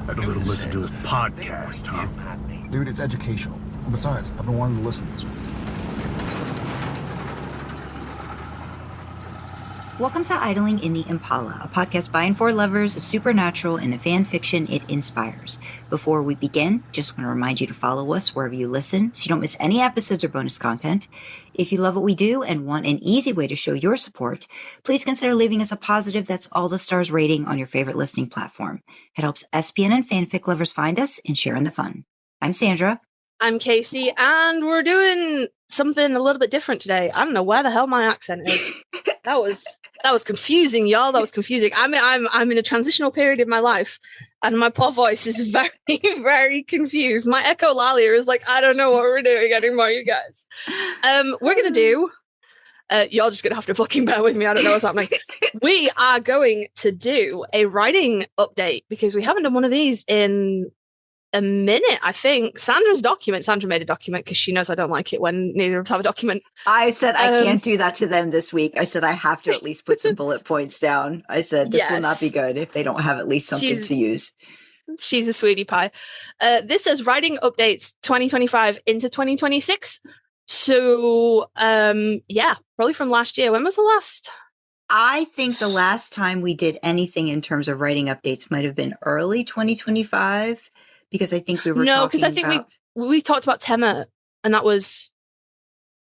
Had a little listen to his podcast, huh? Dude, it's educational. And besides, I've been wanting to listen to this one. Welcome to Idling in the Impala, a podcast by and for lovers of supernatural and the fan fiction it inspires. Before we begin, just want to remind you to follow us wherever you listen so you don't miss any episodes or bonus content. If you love what we do and want an easy way to show your support, please consider leaving us a positive that's all the stars rating on your favorite listening platform. It helps SPN and fanfic lovers find us and share in the fun. I'm Sandra. I'm Kasey, and we're doing something a little bit different today. I don't know where the hell my accent is. That was confusing, y'all. That was confusing. I'm in a transitional period in my life, and my poor voice is very, very confused. My echolalia is like, I don't know what we're doing anymore, you guys. We're gonna do. Y'all just gonna have to fucking bear with me. I don't know what's happening. We are going to do a writing update because we haven't done one of these in a minute, I think. Sandra made a document because she knows I don't like it when neither of us have a document. I said I can't do that to them this week. I said I have to at least put some bullet points down. I said this will not be good if they don't have at least something to use. She's a sweetie pie. This says writing updates 2025 into 2026. So, yeah, probably from last year. When was the last? I think the last time we did anything in terms of writing updates might have been early 2025. Because I think we were because I think we talked about Tema, and that was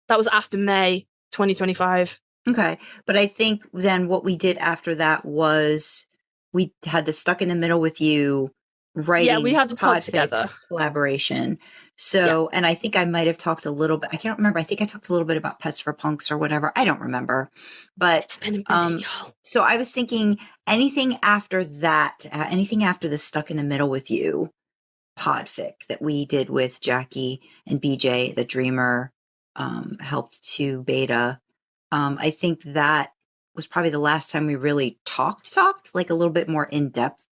after May 2025. Okay, but I think then what we did after that was we had the Stuck in the Middle with You writing. Yeah, we had the pod together collaboration. So, and I think I might have talked a little bit. I can't remember. I think I talked a little bit about Pets for Punks or whatever. I don't remember. But it's been a minute, y'all. So I was thinking anything after that, anything after the Stuck in the Middle with You podfic that we did with Jackie and BJ, the Dreamer, helped to beta. I think that was probably the last time we really talked like a little bit more in depth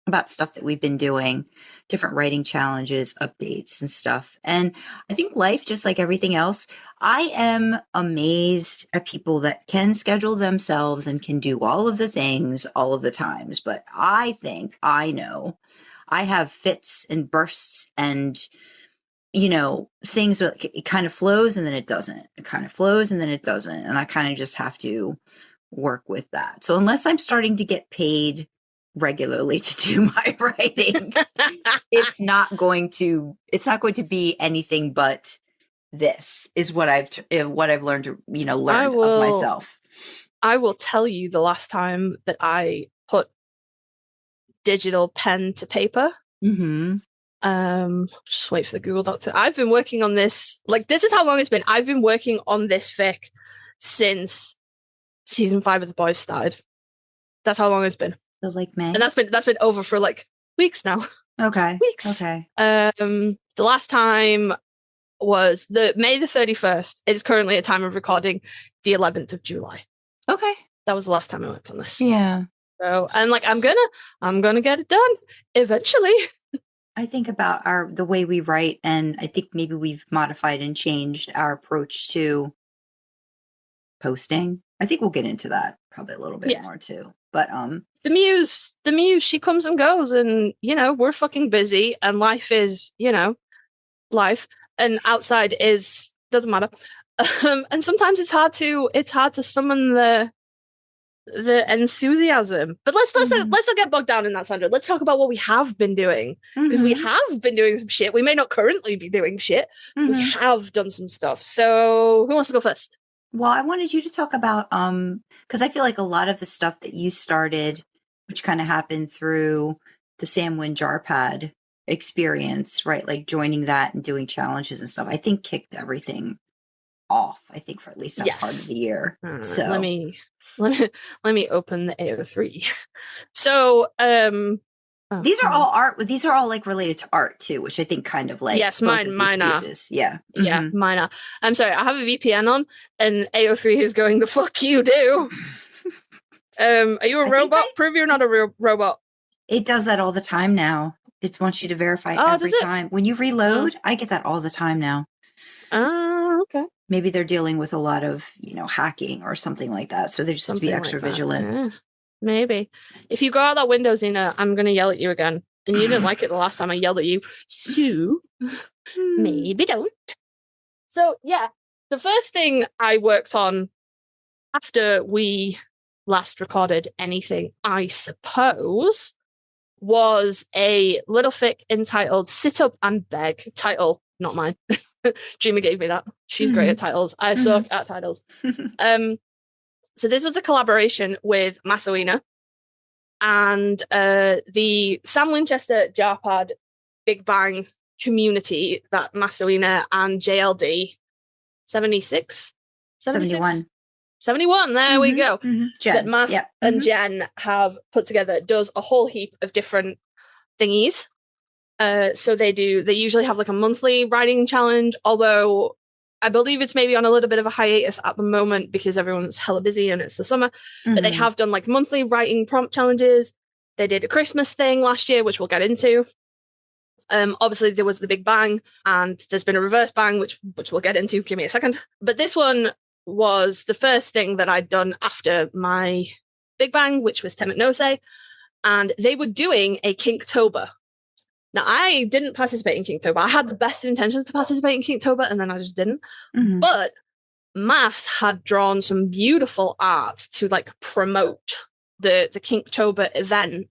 about stuff that we've been doing, different writing challenges, updates and stuff. And I think life, just like everything else, I am amazed at people that can schedule themselves and can do all of the things all of the times. But I think I know I have fits and bursts and, things where it kind of flows and then it doesn't. It kind of flows and then it doesn't. And I kind of just have to work with that. So unless I'm starting to get paid regularly to do my writing, it's not going to be anything but this is what I've learned to, learned of myself. I will tell you the last time that I put digital pen to paper. Mm-hmm. Just wait for the Google Doc. I've been working on this. Like, this is how long it's been. I've been working on this fic since season 5 of The Boys started. That's how long it's been. So like May, and that's been over for like weeks now. Okay. Weeks. Okay. The last time was the May the 31st. It is currently a time of recording, the 11th of July. Okay. That was the last time I worked on this. Yeah. So, and like, I'm gonna get it done eventually. I think about the way we write, and I think maybe we've modified and changed our approach to posting. I think we'll get into that probably a little bit more too. But the muse, she comes and goes, and we're fucking busy, and life is, life, and outside doesn't matter. And sometimes it's hard to summon the enthusiasm. But let's not get bogged down in that, Sandra. Let's talk about what we have been doing, because we have been doing some shit. We may not currently be doing shit. We have done some stuff. So who wants to go first? Well, I wanted you to talk about because I feel like a lot of the stuff that you started, which kind of happened through the SamWin JarPad experience, right? Like joining that and doing challenges and stuff, I think kicked everything off, I think, for at least that part of the year. So let me open the AO3. So these are all art. These are all like related to art too, which I think kind of like mine are. Yeah. Yeah, mine are. I'm sorry, I have a VPN on, and AO3 is going, the fuck you do. Are you a robot? Prove you're not a real robot. It does that all the time now. It wants you to verify every time. When you reload, I get that all the time now. Okay. Maybe they're dealing with a lot of, hacking or something like that. So they just have to be extra vigilant. Yeah, maybe. If you go out that window, Zena, I'm going to yell at you again. And you didn't like it the last time I yelled at you. So maybe don't. So yeah, the first thing I worked on after we last recorded anything, I suppose, was a little fic entitled Sit Up and Beg. Title, not mine. Dreamer gave me that. She's great at titles. I suck at titles. So this was a collaboration with Masowina and the Sam Winchester JarPad Big Bang community that Masowina and JLD 76? 71. 71, there we go. Jen. That Mas and Jen have put together, does a whole heap of different thingies. So they usually have like a monthly writing challenge, although I believe it's maybe on a little bit of a hiatus at the moment because everyone's hella busy and it's the summer. But they have done like monthly writing prompt challenges. They did a Christmas thing last year, which we'll get into. Obviously there was the Big Bang and there's been a reverse bang, which we'll get into. Give me a second. But this one was the first thing that I'd done after my Big Bang, which was Temet Nose, and they were doing a Kinktober. Now, I didn't participate in Kinktober. I had the best of intentions to participate in Kinktober, and then I just didn't. But Mas had drawn some beautiful art to like promote the Kinktober event,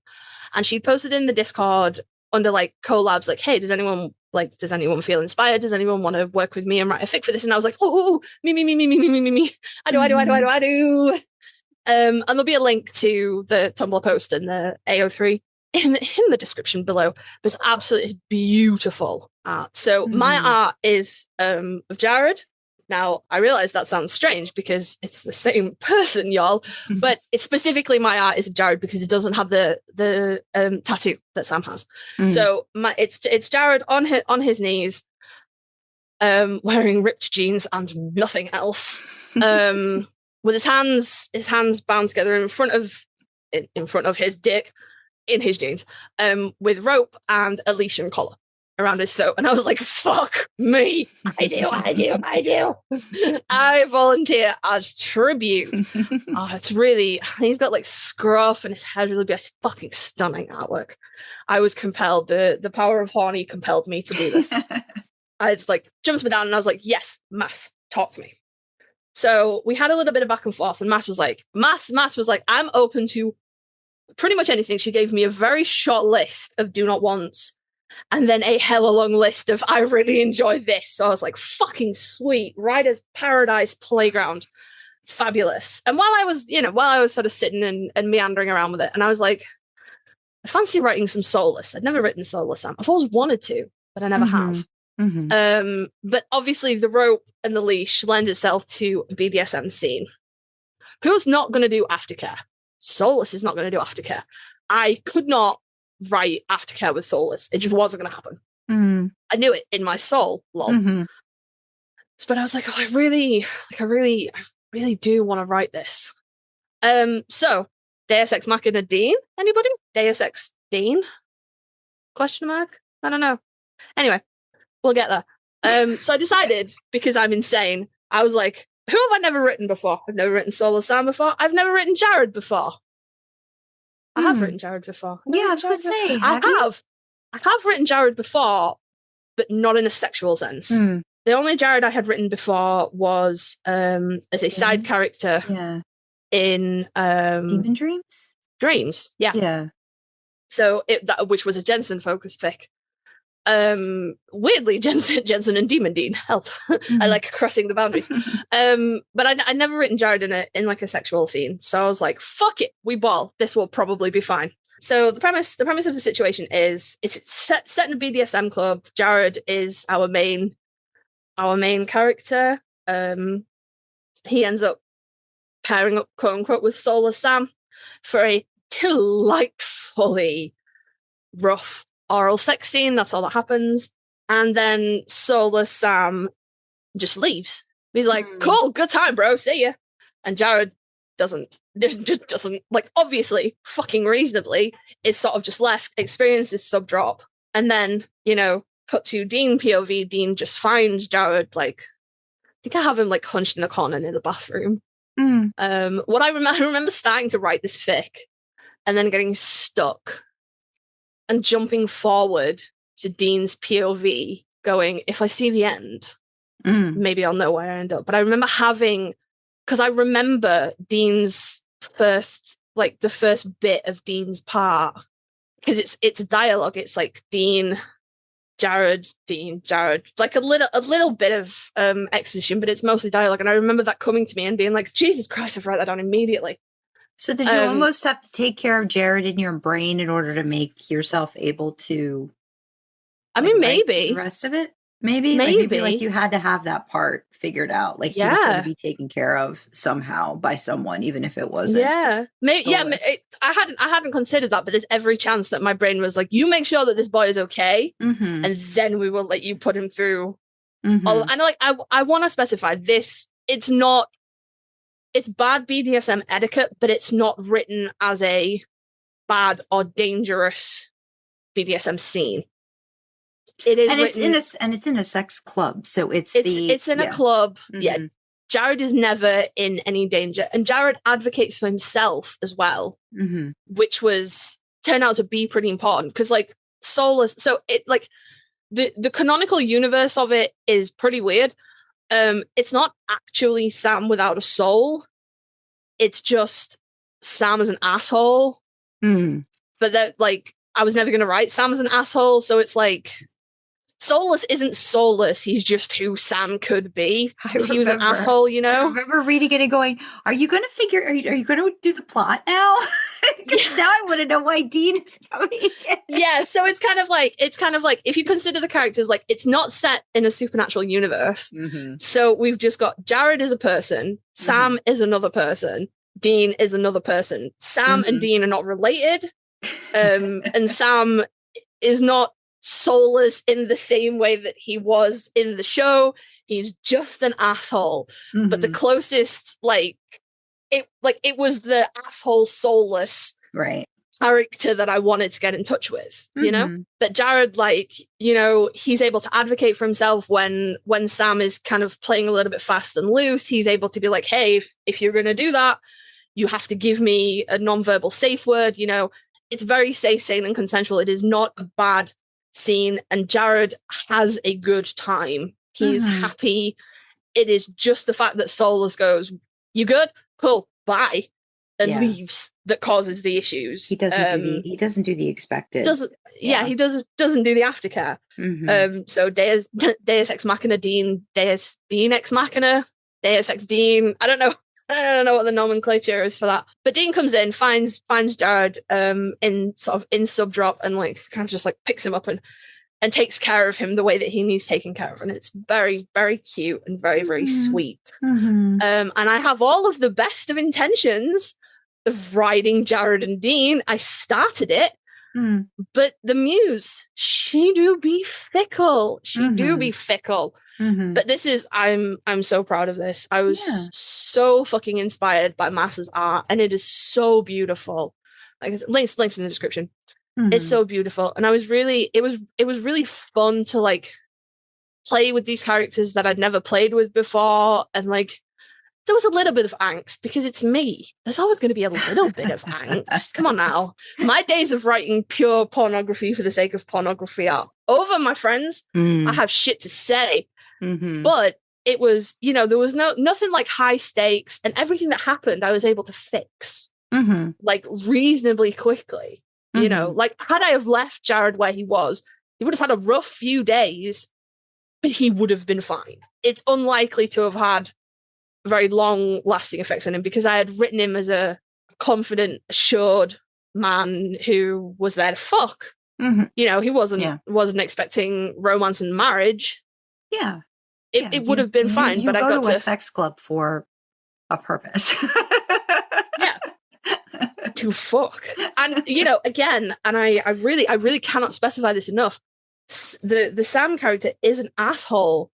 and she posted in the Discord under like collabs, like, "Hey, does anyone feel inspired? Does anyone want to work with me and write a fic for this?" And I was like, "Oh, me. I do. And there'll be a link to the Tumblr post and the AO3 in the description below. But it's absolutely beautiful art. So my art is of Jared. Now, I realize that sounds strange because it's the same person, y'all, but it's specifically my art is of Jared because it doesn't have the tattoo that Sam has. So it's Jared on his knees, wearing ripped jeans and nothing else, with his hands bound together in front of his dick in his jeans, with rope and a leash and collar around his throat. And I was like, fuck me. I do. I volunteer as tribute. It's really, he's got like scruff and his head really big. It's fucking stunning artwork. I was compelled, the power of horny compelled me to do this. I just like jumped me down and I was like, yes, Mas, talk to me. So we had a little bit of back and forth and Mas was like, I'm open to pretty much anything. She gave me a very short list of do not wants and then a hella long list of I really enjoy this. So I was like, fucking sweet. Writer's Paradise Playground. Fabulous. And while I was sort of sitting and meandering around with it, and I was like, I fancy writing some Soulless. I'd never written Soulless, Sam. I've always wanted to, but I never have. But obviously the rope and the leash lends itself to a BDSM scene. Who's not going to do aftercare? Soulless is not going to do aftercare. I could not write aftercare with Soulless. It just wasn't going to happen. I knew it in my soul, lol. But I was like, oh, I really do want to write this. So Deus Ex Machina Dean? Anybody? Deus Ex Dean? Question mark? I don't know. Anyway, we'll get there. So I decided, because I'm insane, I was like, who have I never written before? I've never written Soulless Sam before. I've never written Jared before. I have written Jared before. Yeah, I was going to say, I have written Jared before, but not in a sexual sense. The only Jared I had written before was as a side character in Demon Dreams? Dreams, yeah. So which was a Jensen focused fic. Weirdly, Jensen and Demon Dean help. I like crossing the boundaries. But I never written Jared in like a sexual scene, so I was like, "Fuck it, we ball. This will probably be fine." So the premise of the situation is it's set in a BDSM club. Jared is our main character. He ends up pairing up, quote unquote, with Soulless Sam for a delightfully rough oral sex scene. That's all that happens. And then Soulless Sam just leaves. He's like, cool, good time, bro, see ya. And Jared doesn't, like, obviously, fucking reasonably, is sort of just left, experiences sub drop. And then, cut to Dean POV. Dean just finds Jared, like, I think I have him, like, hunched in a corner near the bathroom. What I remember starting to write this fic and then getting stuck and jumping forward to Dean's POV going, if I see the end, maybe I'll know where I end up. But I remember because I remember Dean's the first bit of Dean's part, because it's dialogue. It's like Dean, Jared, like a little bit of exposition, but it's mostly dialogue. And I remember that coming to me and being like, Jesus Christ, I've write that down immediately. So did you almost have to take care of Jared in your brain in order to make yourself able to? I mean, maybe the rest of it. Maybe like you had to have that part figured out. Like he was going to be taken care of somehow by someone, even if it wasn't. Yeah, maybe. Yeah, I hadn't considered that, but there's every chance that my brain was like, "You make sure that this boy is okay, and then we will let you put him through." And like, I want to specify this. It's bad BDSM etiquette, but it's not written as a bad or dangerous BDSM scene. It is, and it's in a sex club, so it's in a club. Yeah, Jared is never in any danger, and Jared advocates for himself as well, which turned out to be pretty important because like soulless. So it like the canonical universe of it is pretty weird. It's not actually Sam without a soul. It's just Sam as an asshole. But that like I was never gonna write Sam as an asshole, so it's like. Soulless isn't soulless. He's just who Sam could be. If he was an asshole, you know? I remember reading it and going, are you going to do the plot now? Because now I want to know why Dean is coming in. Yeah, so it's kind of like, if you consider the characters, like, it's not set in a supernatural universe. So we've just got Jared is a person, Sam is another person, Dean is another person. Sam and Dean are not related. And Sam is not soulless in the same way that he was in the show. He's just an asshole. But the closest it was the asshole soulless character that I wanted to get in touch with, you know? But Jared, like, you know, he's able to advocate for himself when Sam is kind of playing a little bit fast and loose. He's able to be like, hey, if you're going to do that, you have to give me a nonverbal safe word, you know? It's very safe, sane, and consensual. It is not a bad scene, and Jared has a good time. He's happy. It is just the fact that Soulless goes, you good? Cool, bye, and leaves that causes the issues. He doesn't do the expected. He doesn't do the aftercare. So Deus Ex Machina Dean, Deus Dean Ex Machina, Deus Ex Dean. I don't know what the nomenclature is for that. But Dean comes in, finds Jared in subdrop, and like kind of just like picks him up and takes care of him the way that he needs taken care of. And it's very, very cute and very, very sweet. And I have all of the best of intentions of writing Jared and Dean. I started it, but the muse, she do be fickle. But this is, I'm so proud of this. I was so fucking inspired by Massa's art, and it is so beautiful. Like links in the description. It's so beautiful, and it was really fun to like play with these characters that I'd never played with before, and like there was a little bit of angst because it's me. There's always going to be a little bit of angst. Come on now, my days of writing pure pornography for the sake of pornography are over, my friends. I have shit to say. But it was, you know, there was nothing like high stakes, and everything that happened I was able to fix like reasonably quickly. You know, like had I have left Jared where he was, he would have had a rough few days, but he would have been fine. It's unlikely to have had very long lasting effects on him because I had written him as a confident, assured man who was there to fuck. You know, he wasn't expecting romance and marriage. It would have been fine, but I got to a sex club for a purpose. To fuck. And you know, again, and I really cannot specify this enough. The Sam character is an asshole,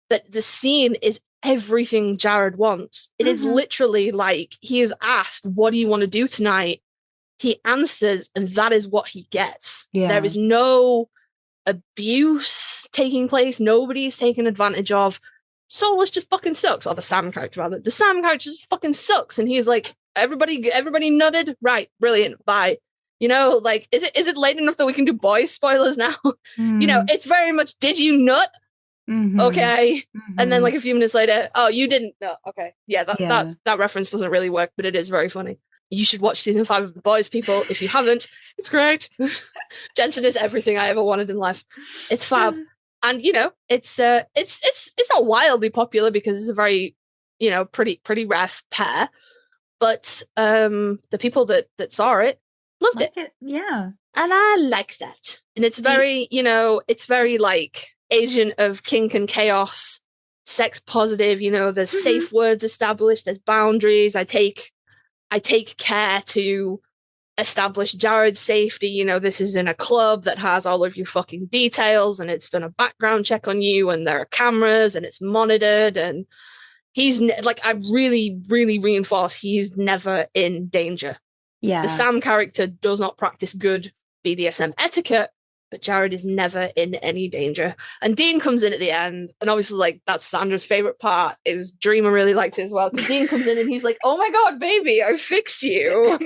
but the scene is everything Jared wants. It is literally like he is asked, what do you want to do tonight? He answers, and that is what he gets. There is no abuse taking place. Nobody's taken advantage of. Soulless just fucking sucks. Or the Sam character, rather. The Sam character just fucking sucks. And he's like, everybody nutted? Right, brilliant, bye. You know, like, is it late enough that we can do boys spoilers now? You know, it's very much, did you nut? Okay. And then like a few minutes later, oh, you didn't know. Okay. Yeah, that reference doesn't really work, but it is very funny. You should watch season 5 of The Boys, people. If you haven't, it's great. Jensen is everything I ever wanted in life. It's fab. And you know, it's not wildly popular because it's a very, you know, pretty rare pair. But the people that saw it loved it. Yeah. And I like that. And it's very, you know, it's very like agent of kink and chaos, sex positive, you know, there's safe words established, there's boundaries. I take care to establish Jared's safety. You know, this is in a club that has all of your fucking details and it's done a background check on you and there are cameras and it's monitored and he's like, I really, really reinforce he's never in danger. Yeah. The Sam character does not practice good BDSM etiquette, but Jared is never in any danger. And Dean comes in at the end, and obviously, like, that's Sandra's favorite part. It was Dreamer really liked it as well. Because Dean comes in and he's like, "Oh my god, baby, I fixed you,"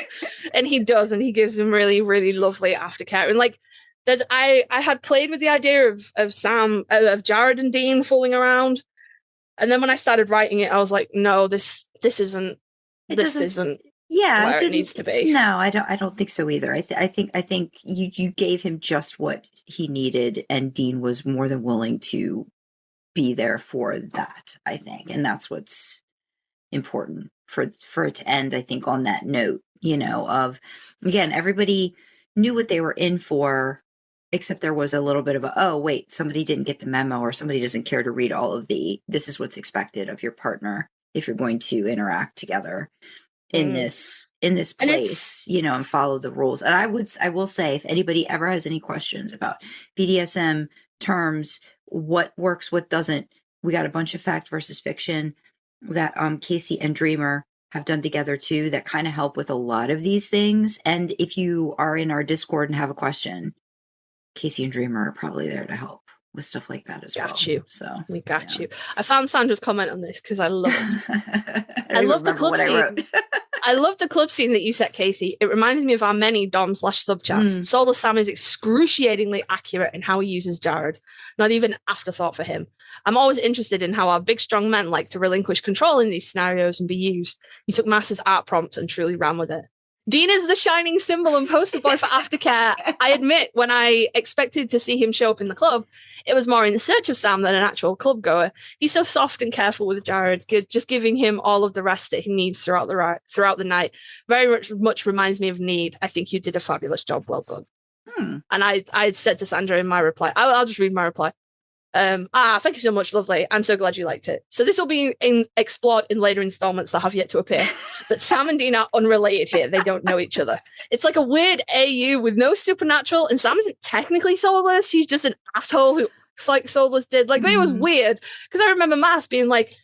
and he does, and he gives him really, really lovely aftercare. And like, I had played with the idea of Jared and Dean fooling around, and then when I started writing it, I was like, "No, this isn't. This isn't." Yeah, where it needs to be. No, I don't think so either. I think you gave him just what he needed, and Dean was more than willing to be there for that. I think, and that's what's important for it to end. I think on that note, you know, of again, everybody knew what they were in for, except there was a little bit of a, oh wait, somebody didn't get the memo, or somebody doesn't care to read all of this is what's expected of your partner if you're going to interact together in this place, you know, and follow the rules. And I will say, if anybody ever has any questions about BDSM terms, what works, what doesn't, we got a bunch of fact versus fiction that Kasey and Dreamer have done together too that kind of help with a lot of these things. And if you are in our Discord and have a question, Kasey and Dreamer are probably there to help with stuff like that as well. Got you. So we got you. I found Sandra's comment on this because I love it. I love the club scene. I love the club scene that you set, Kasey. It reminds me of our many dom/sub chats. Soulless Sam is excruciatingly accurate in how he uses Jared. Not even afterthought for him. I'm always interested in how our big, strong men like to relinquish control in these scenarios and be used. You took Master's art prompt and truly ran with it. Dean is the shining symbol and poster boy for aftercare. I admit, when I expected to see him show up in the club, it was more in search of Sam than an actual club goer. He's so soft and careful with Jared, just giving him all of the rest that he needs throughout the night. Very much reminds me of Need. I think you did a fabulous job. Well done. And I said to Sandra in my reply, I'll just read my reply. Thank you so much, lovely. I'm so glad you liked it. So this will be explored in later installments that have yet to appear. But Sam and Dean are unrelated here. They don't know each other. It's like a weird AU with no supernatural, and Sam isn't technically soulless. He's just an asshole who acts like Soulless did. Like, it was weird because I remember Mass being like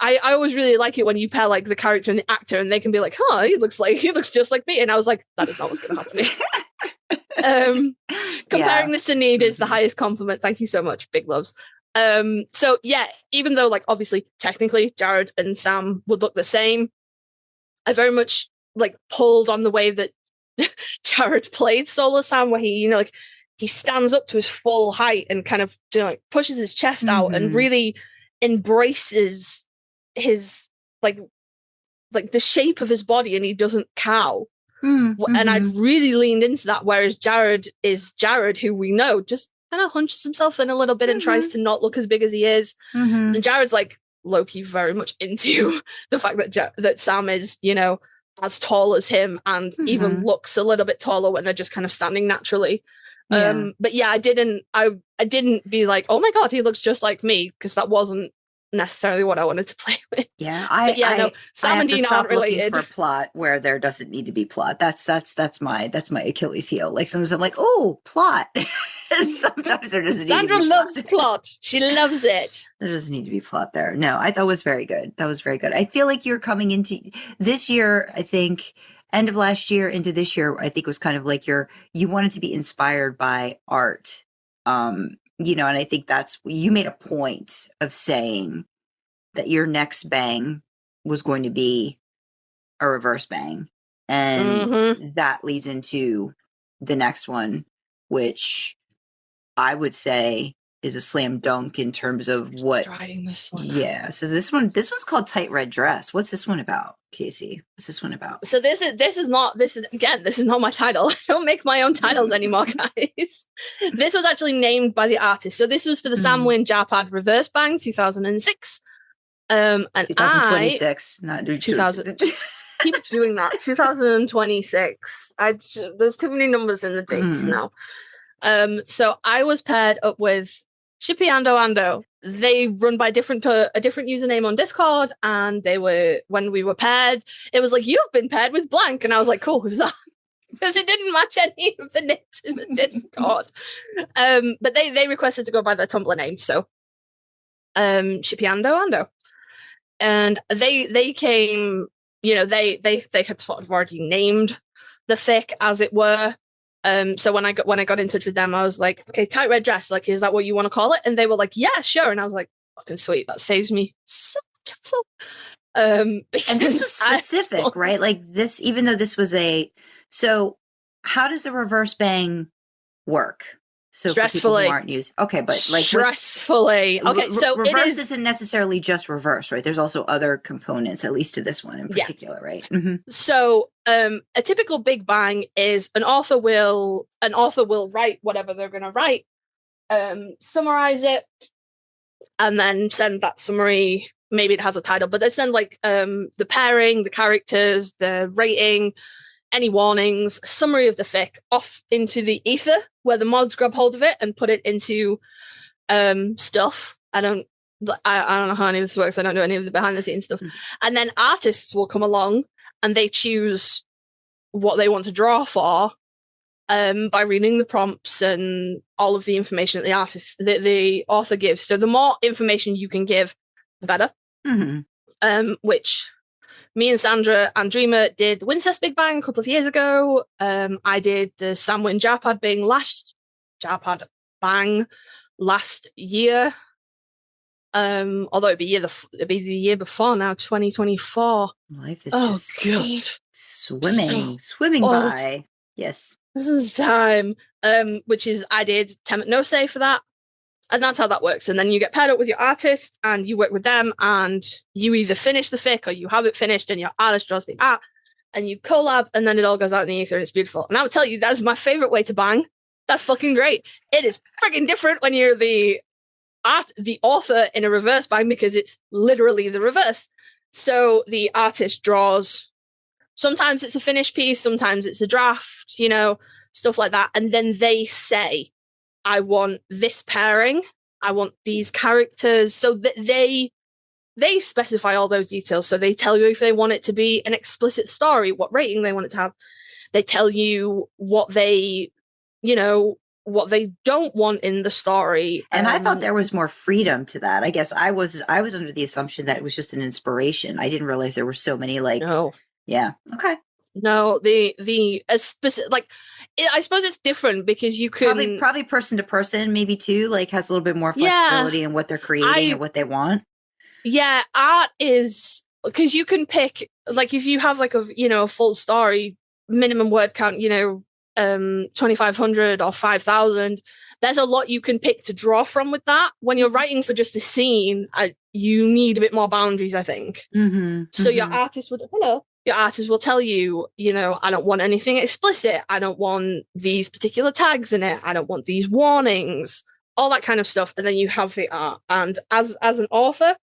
I always really like it when you pair like the character and the actor, and they can be like, "Huh, he looks just like me," and I was like, that is not what's going to happen to me. Comparing this to Need is the highest compliment. Thank you so much. Big loves. So yeah, even though like obviously technically Jared and Sam would look the same, I very much like pulled on the way that Jared played Soulless Sam, where he, you know, like he stands up to his full height and kind of, you know, like pushes his chest out and really embraces his like the shape of his body, and he doesn't cow. And I'd really leaned into that, whereas Jared is Jared, who we know just kind of hunches himself in a little bit and tries to not look as big as he is. And Jared's like low-key very much into the fact that Sam is, you know, as tall as him and even looks a little bit taller when they're just kind of standing naturally. But yeah, I didn't be like, oh my god, he looks just like me, because that wasn't necessarily what I wanted to play with. Sam and Dean aren't related. For plot where there doesn't need to be plot. That's my Achilles heel. Like sometimes I'm like, oh, plot. Sometimes there doesn't need to be Sandra loves plot. She loves it. There doesn't need to be plot there. No, I thought it was very good. That was very good. I feel like you're coming into this year, I think, end of last year into this year, I think was kind of like you wanted to be inspired by art. You know, and I think you made a point of saying that your next bang was going to be a reverse bang. And that leads into the next one, which I would say is a slam dunk in terms of what Writing this one. Yeah. So this one's called Tight Red Dress. What's this one about, Kasey? What's this one about? So this is not my title. I don't make my own titles anymore, guys. This was actually named by the artist. So this was for the SamWin JarPad Reverse Bang 2006. And 2026, not 2000. Keep doing that. 2026. There's too many numbers in the dates now. So I was paired up with Shippy Ando. They run by a different username on Discord, and when we were paired, it was like, you've been paired with blank, and I was like, cool, who's that? Because it didn't match any of the names in the Discord. But they requested to go by their Tumblr name, so Shippy Ando. And they came, they had sort of already named the fic, as it were. So when I got in touch with them, I was like, okay, Tight Red Dress, like, is that what you want to call it? And they were like, yeah, sure. And I was like, fucking sweet, that saves me so much hassle. And this was specific, right? Like this, even though this was so how does the reverse bang work? So stressfully, for people who aren't used, okay, but like stressfully. Okay, so reverse isn't necessarily just reverse, right? There's also other components, at least to this one in particular, right? Mm-hmm. So a typical big bang is an author will write whatever they're going to write, summarize it, and then send that summary. Maybe it has a title, but they send like the pairing, the characters, the rating, any warnings, summary of the fic off into the ether, where the mods grab hold of it and put it into stuff. I don't know how any of this works. I don't know any of the behind the scenes stuff. And then artists will come along and they choose what they want to draw for by reading the prompts and all of the information that the author gives. So the more information you can give, the better. Which me and Sandra and Dreamer did Wincest Big Bang a couple of years ago. I did the SamWin JarPad Bang last year. Although it'd be the year before now, 2024. Life is just swimming by. Yes. This is time. Which is I did Temet No Say for that. And that's how that works. And then you get paired up with your artist and you work with them, and you either finish the fic or you have it finished and your artist draws the art and you collab, and then it all goes out in the ether and it's beautiful. And I would tell you, that is my favorite way to bang. That's fucking great. It is freaking different when you're the author in a reverse bang, because it's literally the reverse. So the artist draws, sometimes it's a finished piece, sometimes it's a draft, stuff like that. And then they say, I want this pairing, I want these characters. So that they specify all those details. So they tell you if they want it to be an explicit story, what rating they want it to have. They tell you what they don't want in the story. And I thought there was more freedom to that. I guess I was under the assumption that it was just an inspiration. I didn't realize there were so many No. Yeah. Okay. No, the specific, I suppose it's different because you can probably person to person, maybe too, like has a little bit more flexibility in what they're creating and what they want. Yeah, art is because you can pick, like, if you have like a full story, minimum word count, 2,500 or 5,000. There's a lot you can pick to draw from with that. When you're writing for just a scene, you need a bit more boundaries, I think. So your artist will tell you, I don't want anything explicit. I don't want these particular tags in it. I don't want these warnings, all that kind of stuff. And then you have the art. And as an author,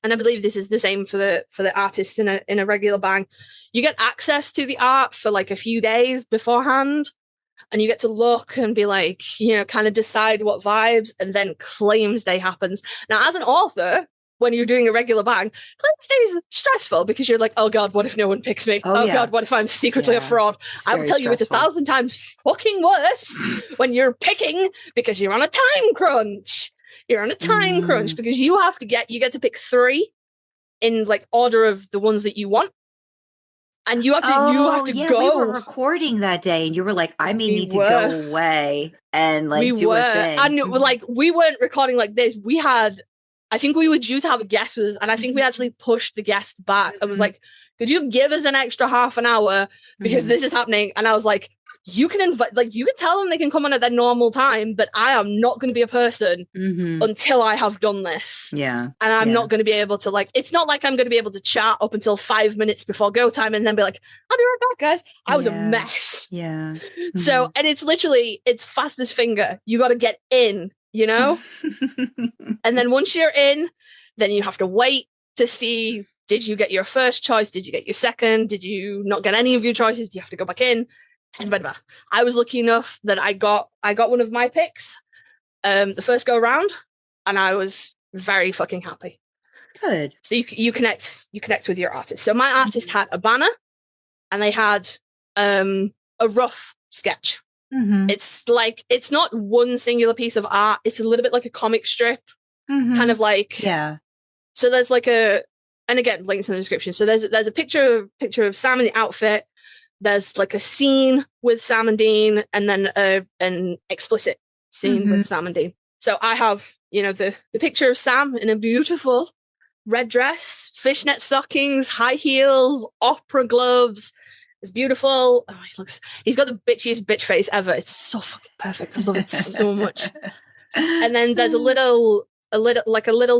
and I believe this is the same for the artists in a regular bang, you get access to the art for like a few days beforehand. And you get to look and be like, kind of decide what vibes, and then claims day happens. Now, as an author, when you're doing a regular bang, claims day is stressful because you're like, oh God, what if no one picks me? God, what if I'm secretly a fraud? I will tell you, it's 1,000 times fucking worse when you're picking because you're on a time crunch. You're on a time crunch because you get to pick 3 in like order of the ones that you want. And you have to go. We were recording that day, and you were like, "I may need to go away and like do a thing." And like we weren't recording like this. I think we were due to have a guest with us, and I think we actually pushed the guest back. I was like, could you give us an extra half an hour because this is happening? And I was like, you can invite, like, you can tell them they can come on at their normal time, but I am not going to be a person until I have done this. Yeah. And I'm not going to be able to, like, it's not like I'm going to be able to chat up until 5 minutes before go time and then be like, I'll be right back, guys. I was a mess. Yeah. So, and it's literally, it's fast as finger. You got to get in, you know? And then once you're in, then you have to wait to see, did you get your first choice? Did you get your second? Did you not get any of your choices? Do you have to go back in? And I was lucky enough that I got one of my picks the first go round, and I was very fucking happy. Good. So you connect with your artist. So my artist had a banner, and they had a rough sketch. It's like, it's not one singular piece of art. It's a little bit like a comic strip, kind of like, so there's like and again, links in the description. So there's a picture of Sam in the outfit. There's like a scene with Sam and Dean, and then an explicit scene with Sam and Dean. So I have, you know, the picture of Sam in a beautiful red dress, fishnet stockings, high heels, opera gloves. It's beautiful. Oh, he's got the bitchiest bitch face ever. It's so fucking perfect. I love it so much. And then there's a little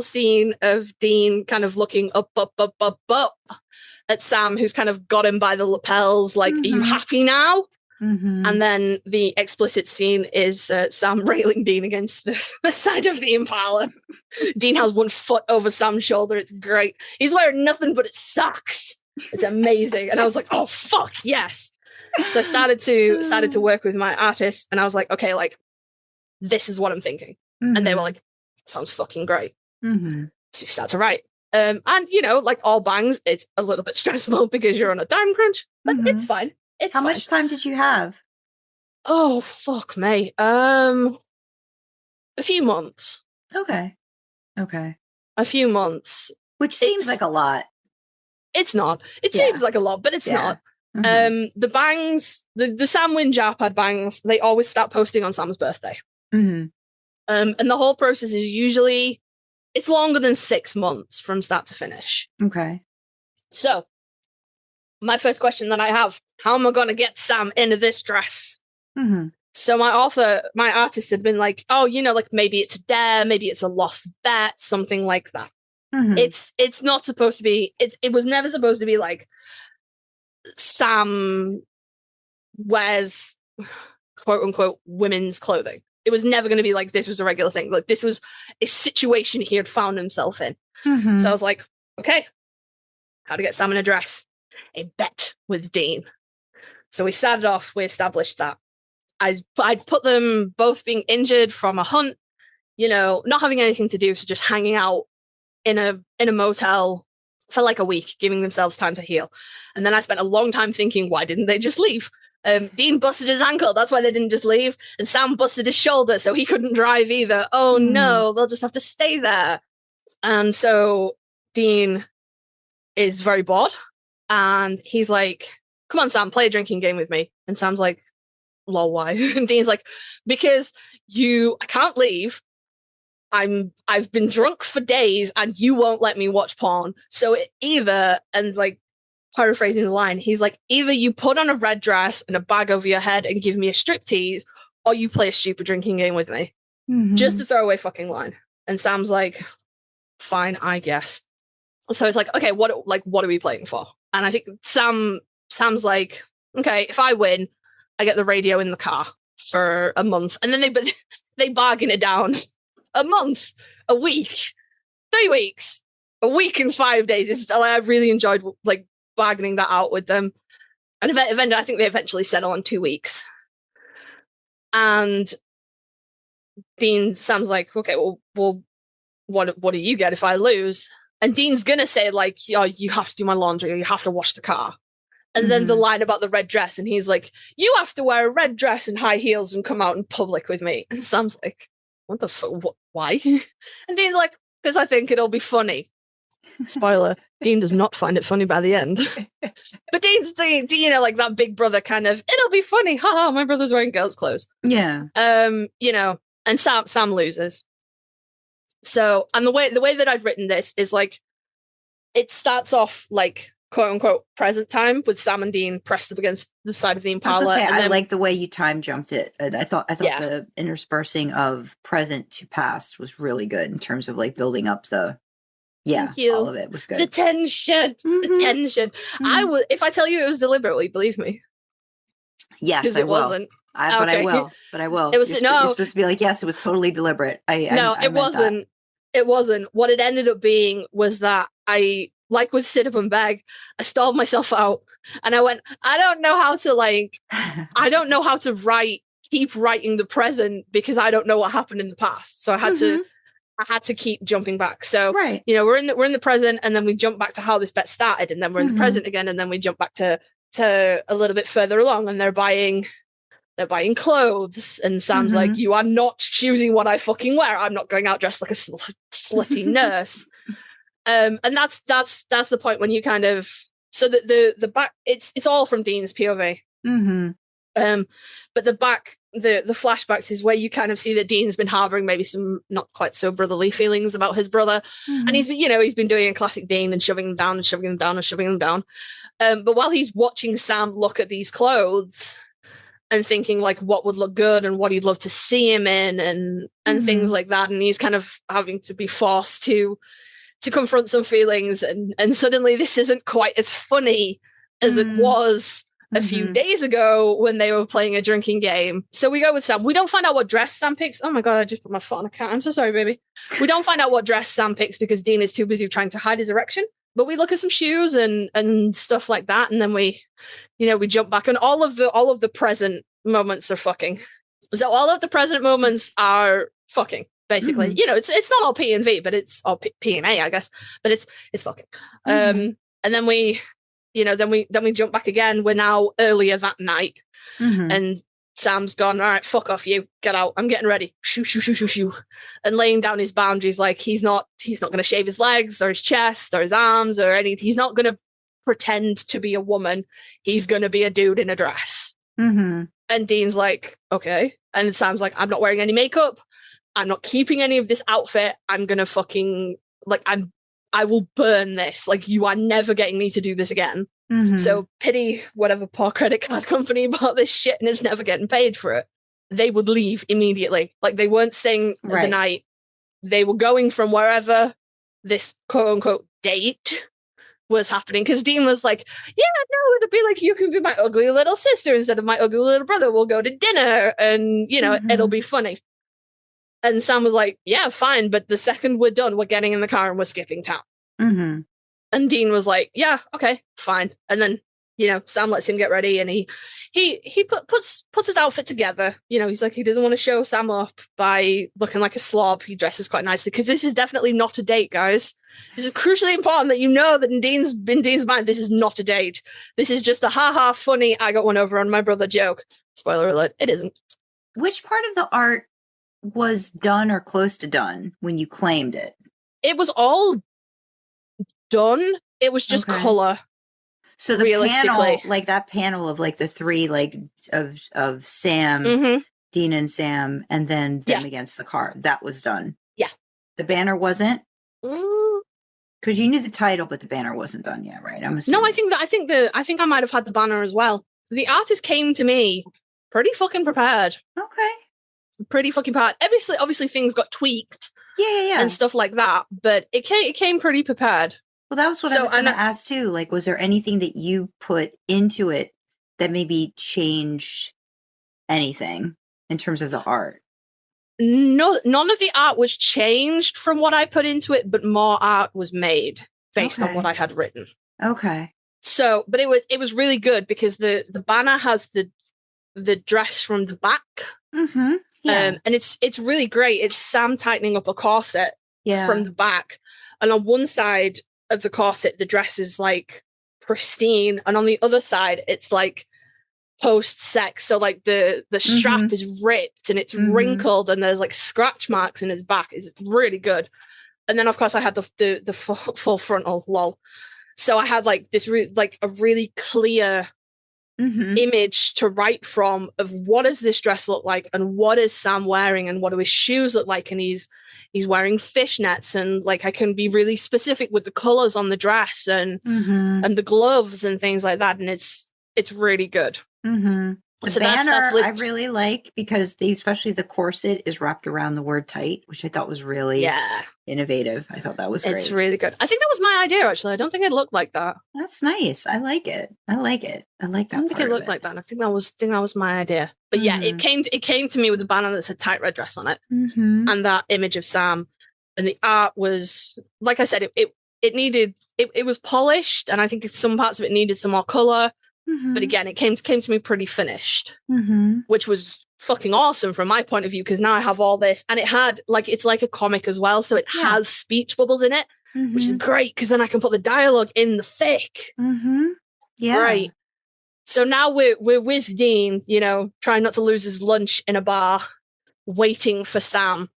scene of Dean kind of looking up at Sam, who's kind of got him by the lapels, like, are you happy now? And then the explicit scene is Sam railing Dean against the side of the Impala. Dean has 1 foot over Sam's shoulder. It's great. He's wearing nothing but his socks. It's amazing. And I was like, oh, fuck, yes. So I started to work with my artist, and I was like, okay, like, this is what I'm thinking. And they were like, sounds fucking great. So you start to write. And, you know, like all bangs, it's a little bit stressful because you're on a time crunch, but it's fine. How much time did you have? Oh, fuck me. A few months. Okay. A few months. Which seems like a lot. It's not. It seems like a lot, but it's not. The bangs, the SamWin JarPad bangs, they always start posting on Sam's birthday. And the whole process is usually, it's longer than 6 months from start to finish. Okay. So, my first question that I have, how am I going to get Sam into this dress? So my artist had been like, oh, you know, like, maybe it's a dare, maybe it's a lost bet, something like that. It's not supposed to be, it was never supposed to be like, Sam wears, quote unquote, women's clothing. It was never going to be like, this was a regular thing. Like, this was a situation he had found himself in. So I was like, okay, how to get Sam in a dress? A bet with Dean. So we started off, we established that. I'd put them both being injured from a hunt, you know, not having anything to do, so just hanging out in a motel for like a week, giving themselves time to heal. And then I spent a long time thinking, why didn't they just leave? Dean busted his ankle, that's why they didn't just leave. And Sam busted his shoulder, so he couldn't drive either. Oh no, they'll just have to stay there. And so Dean is very bored, and he's like, come on, Sam, play a drinking game with me. And Sam's like, lol, why? And Dean's like, because I can't leave. I've been drunk for days and you won't let me watch porn. So either, and like paraphrasing the line, he's like, either you put on a red dress and a bag over your head and give me a striptease, or you play a stupid drinking game with me. Just a throwaway fucking line. And Sam's like, fine, I guess. So it's like, okay, what are we playing for? And I think Sam's like, okay, if I win, I get the radio in the car for a month. And then they bargain it down. A month, a week, 3 weeks, a week and 5 days. I really enjoyed like bargaining that out with them. And eventually, I think they eventually settle on 2 weeks. And Sam's like, okay, well, what do you get if I lose? And Dean's gonna say like, oh, you have to do my laundry, or you have to wash the car. And then the line about the red dress, and he's like, you have to wear a red dress and high heels and come out in public with me. And Sam's like, what the fuck? Why? And Dean's like, because I think it'll be funny. Spoiler, Dean does not find it funny by the end. But Dean's you know, like that big brother kind of, it'll be funny. Haha, my brother's wearing girls' clothes. Yeah. You know, and Sam loses. So, and the way that I'd written this is like, it starts off like quote unquote present time with Sam and Dean pressed up against the side of the Impala. I was gonna say, and I like the way you time jumped it. I thought Yeah. the interspersing of present to past was really good in terms of like building up the Thank you. all of it was good. The tension. The tension. I would, if I tell you it was deliberately, believe me. Yes, Because I it will. wasn't. But I Okay. will. But I will. It was- you're no. supposed to be like, yes, it was totally deliberate. I it meant wasn't. that. It wasn't. What it ended up being was that I, like with Sit Up and Beg, I stalled myself out and I went, I don't know how to keep writing the present because I don't know what happened in the past. So I had to keep jumping back. So Right. we're in the present, and then we jump back to how this bet started, and then we're in the present again, and then we jump back to a little bit further along, and they're buying clothes, and Sam's like, you are not choosing what I fucking wear. I'm not going out dressed like a slutty nurse. And that's the point when you kind of, so that the back, it's all from Dean's POV. But the back, the flashbacks is where you kind of see that Dean's been harboring maybe some not quite so brotherly feelings about his brother, and he's been doing a classic Dean and shoving them down and shoving them down and shoving them down. But while he's watching Sam look at these clothes and thinking like what would look good and what he'd love to see him in and things like that, and he's kind of having to be forced to confront some feelings, and suddenly this isn't quite as funny as it was a few days ago when they were playing a drinking game. So we go with Sam. We don't find out what dress Sam picks. Oh my God, I just put my foot on a cat. I'm so sorry, baby. We don't find out what dress Sam picks because Dean is too busy trying to hide his erection. But we look at some shoes and stuff like that, and then we jump back, and all of the present moments are fucking. So all of the present moments are fucking, basically. It's not all P and V, but it's all P and A, I guess. But it's fucking. And then we jump back again. We're now earlier that night, and Sam's gone, all right, fuck off, you get out. I'm getting ready. Shoo, shoo, shoo, shoo, shoo. And laying down his boundaries, like he's not going to shave his legs or his chest or his arms or anything. He's not going to pretend to be a woman. He's going to be a dude in a dress. And Dean's like, okay. And Sam's like, I'm not wearing any makeup. I'm not keeping any of this outfit. I'm going to fucking, like, I will burn this. Like, you are never getting me to do this again. So pity whatever poor credit card company bought this shit and is never getting paid for it. They would leave immediately. Like, they weren't staying the night. They were going from wherever this quote unquote date was happening. Because Dean was like, yeah, no, it'll be like, you can be my ugly little sister instead of my ugly little brother. We'll go to dinner and, it'll be funny. And Sam was like, yeah, fine. But the second we're done, we're getting in the car and we're skipping town. And Dean was like, yeah, okay, fine. And then, Sam lets him get ready, and he puts his outfit together. He's like, he doesn't want to show Sam up by looking like a slob. He dresses quite nicely, because this is definitely not a date, guys. This is crucially important that that in Dean's mind, this is not a date. This is just a ha-ha funny, I got one over on my brother joke. Spoiler alert, it isn't. Which part of the art was done or close to done when you claimed it? It was all done. It was just color. So the panel, like that panel of like the three, like of Sam, Dean and Sam, and then them against the car, that was done. Yeah. The banner wasn't? Because you knew the title, but the banner wasn't done yet, right? I'm assuming. No, I think I might have had the banner as well. The artist came to me pretty fucking prepared. Okay. Pretty fucking prepared. Obviously things got tweaked. Yeah. And stuff like that, but it came pretty prepared. Well, that was what I was going to ask too. Like, was there anything that you put into it that maybe changed anything in terms of the art? No, none of the art was changed from what I put into it, but more art was made based on what I had written. Okay. So, but it was really good because the banner has the dress from the back. Yeah. And it's really great. It's Sam tightening up a corset from the back, and on one side of the corset, the dress is like pristine, and on the other side, it's like post-sex. So like the strap is ripped and it's wrinkled, and there's like scratch marks in his back. It's really good. And then of course I had the full frontal lol. So I had like this a really clear image to write from of what does this dress look like and what is Sam wearing and what do his shoes look like, and he's wearing fishnets, and like I can be really specific with the colors on the dress and the gloves and things like that, and it's really good. The So banner that's I really like because especially the corset is wrapped around the word tight, which I thought was really innovative. I thought that was great. It's really good. I think that was my idea, actually. I don't think it looked like that. That's nice. I like it. I like that. I don't think it looked like that. I think that was my idea. But yeah, it came to me with a banner that said tight red dress on it, and that image of Sam, and the art was, like I said, it was polished, and I think some parts of it needed some more color. But again, it came to me pretty finished, which was fucking awesome from my point of view, because now I have all this, and it had it's like a comic as well, so it has speech bubbles in it, which is great, because then I can put the dialogue in the fic. Great. So now we're with Dean, trying not to lose his lunch in a bar, waiting for Sam,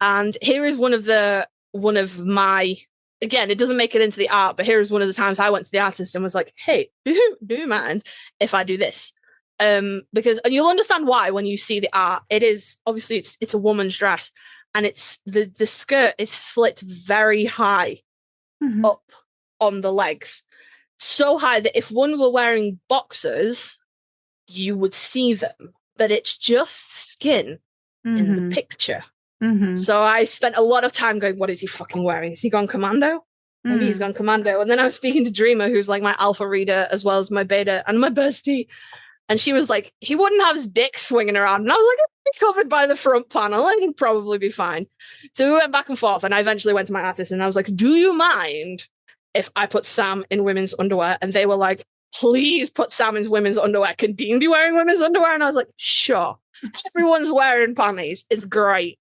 and here is one of my. Again, it doesn't make it into the art, but here's one of the times I went to the artist and was like, hey, do you mind if I do this? Because, and you'll understand why when you see the art. It is, obviously, it's a woman's dress, and it's the skirt is slit very high up on the legs. So high that if one were wearing boxers, you would see them. But it's just skin in the picture. So I spent a lot of time going, what is he fucking wearing? Is he gone commando? Maybe he's gone commando. And then I was speaking to Dreamer, who's like my alpha reader, as well as my beta and my bestie. And she was like, he wouldn't have his dick swinging around. And I was like, it'd be covered by the front panel and he'd probably be fine. So we went back and forth, and I eventually went to my artist and I was like, do you mind if I put Sam in women's underwear? And they were like, please put Sam in women's underwear. Can Dean be wearing women's underwear? And I was like, sure. Everyone's wearing panties. It's great.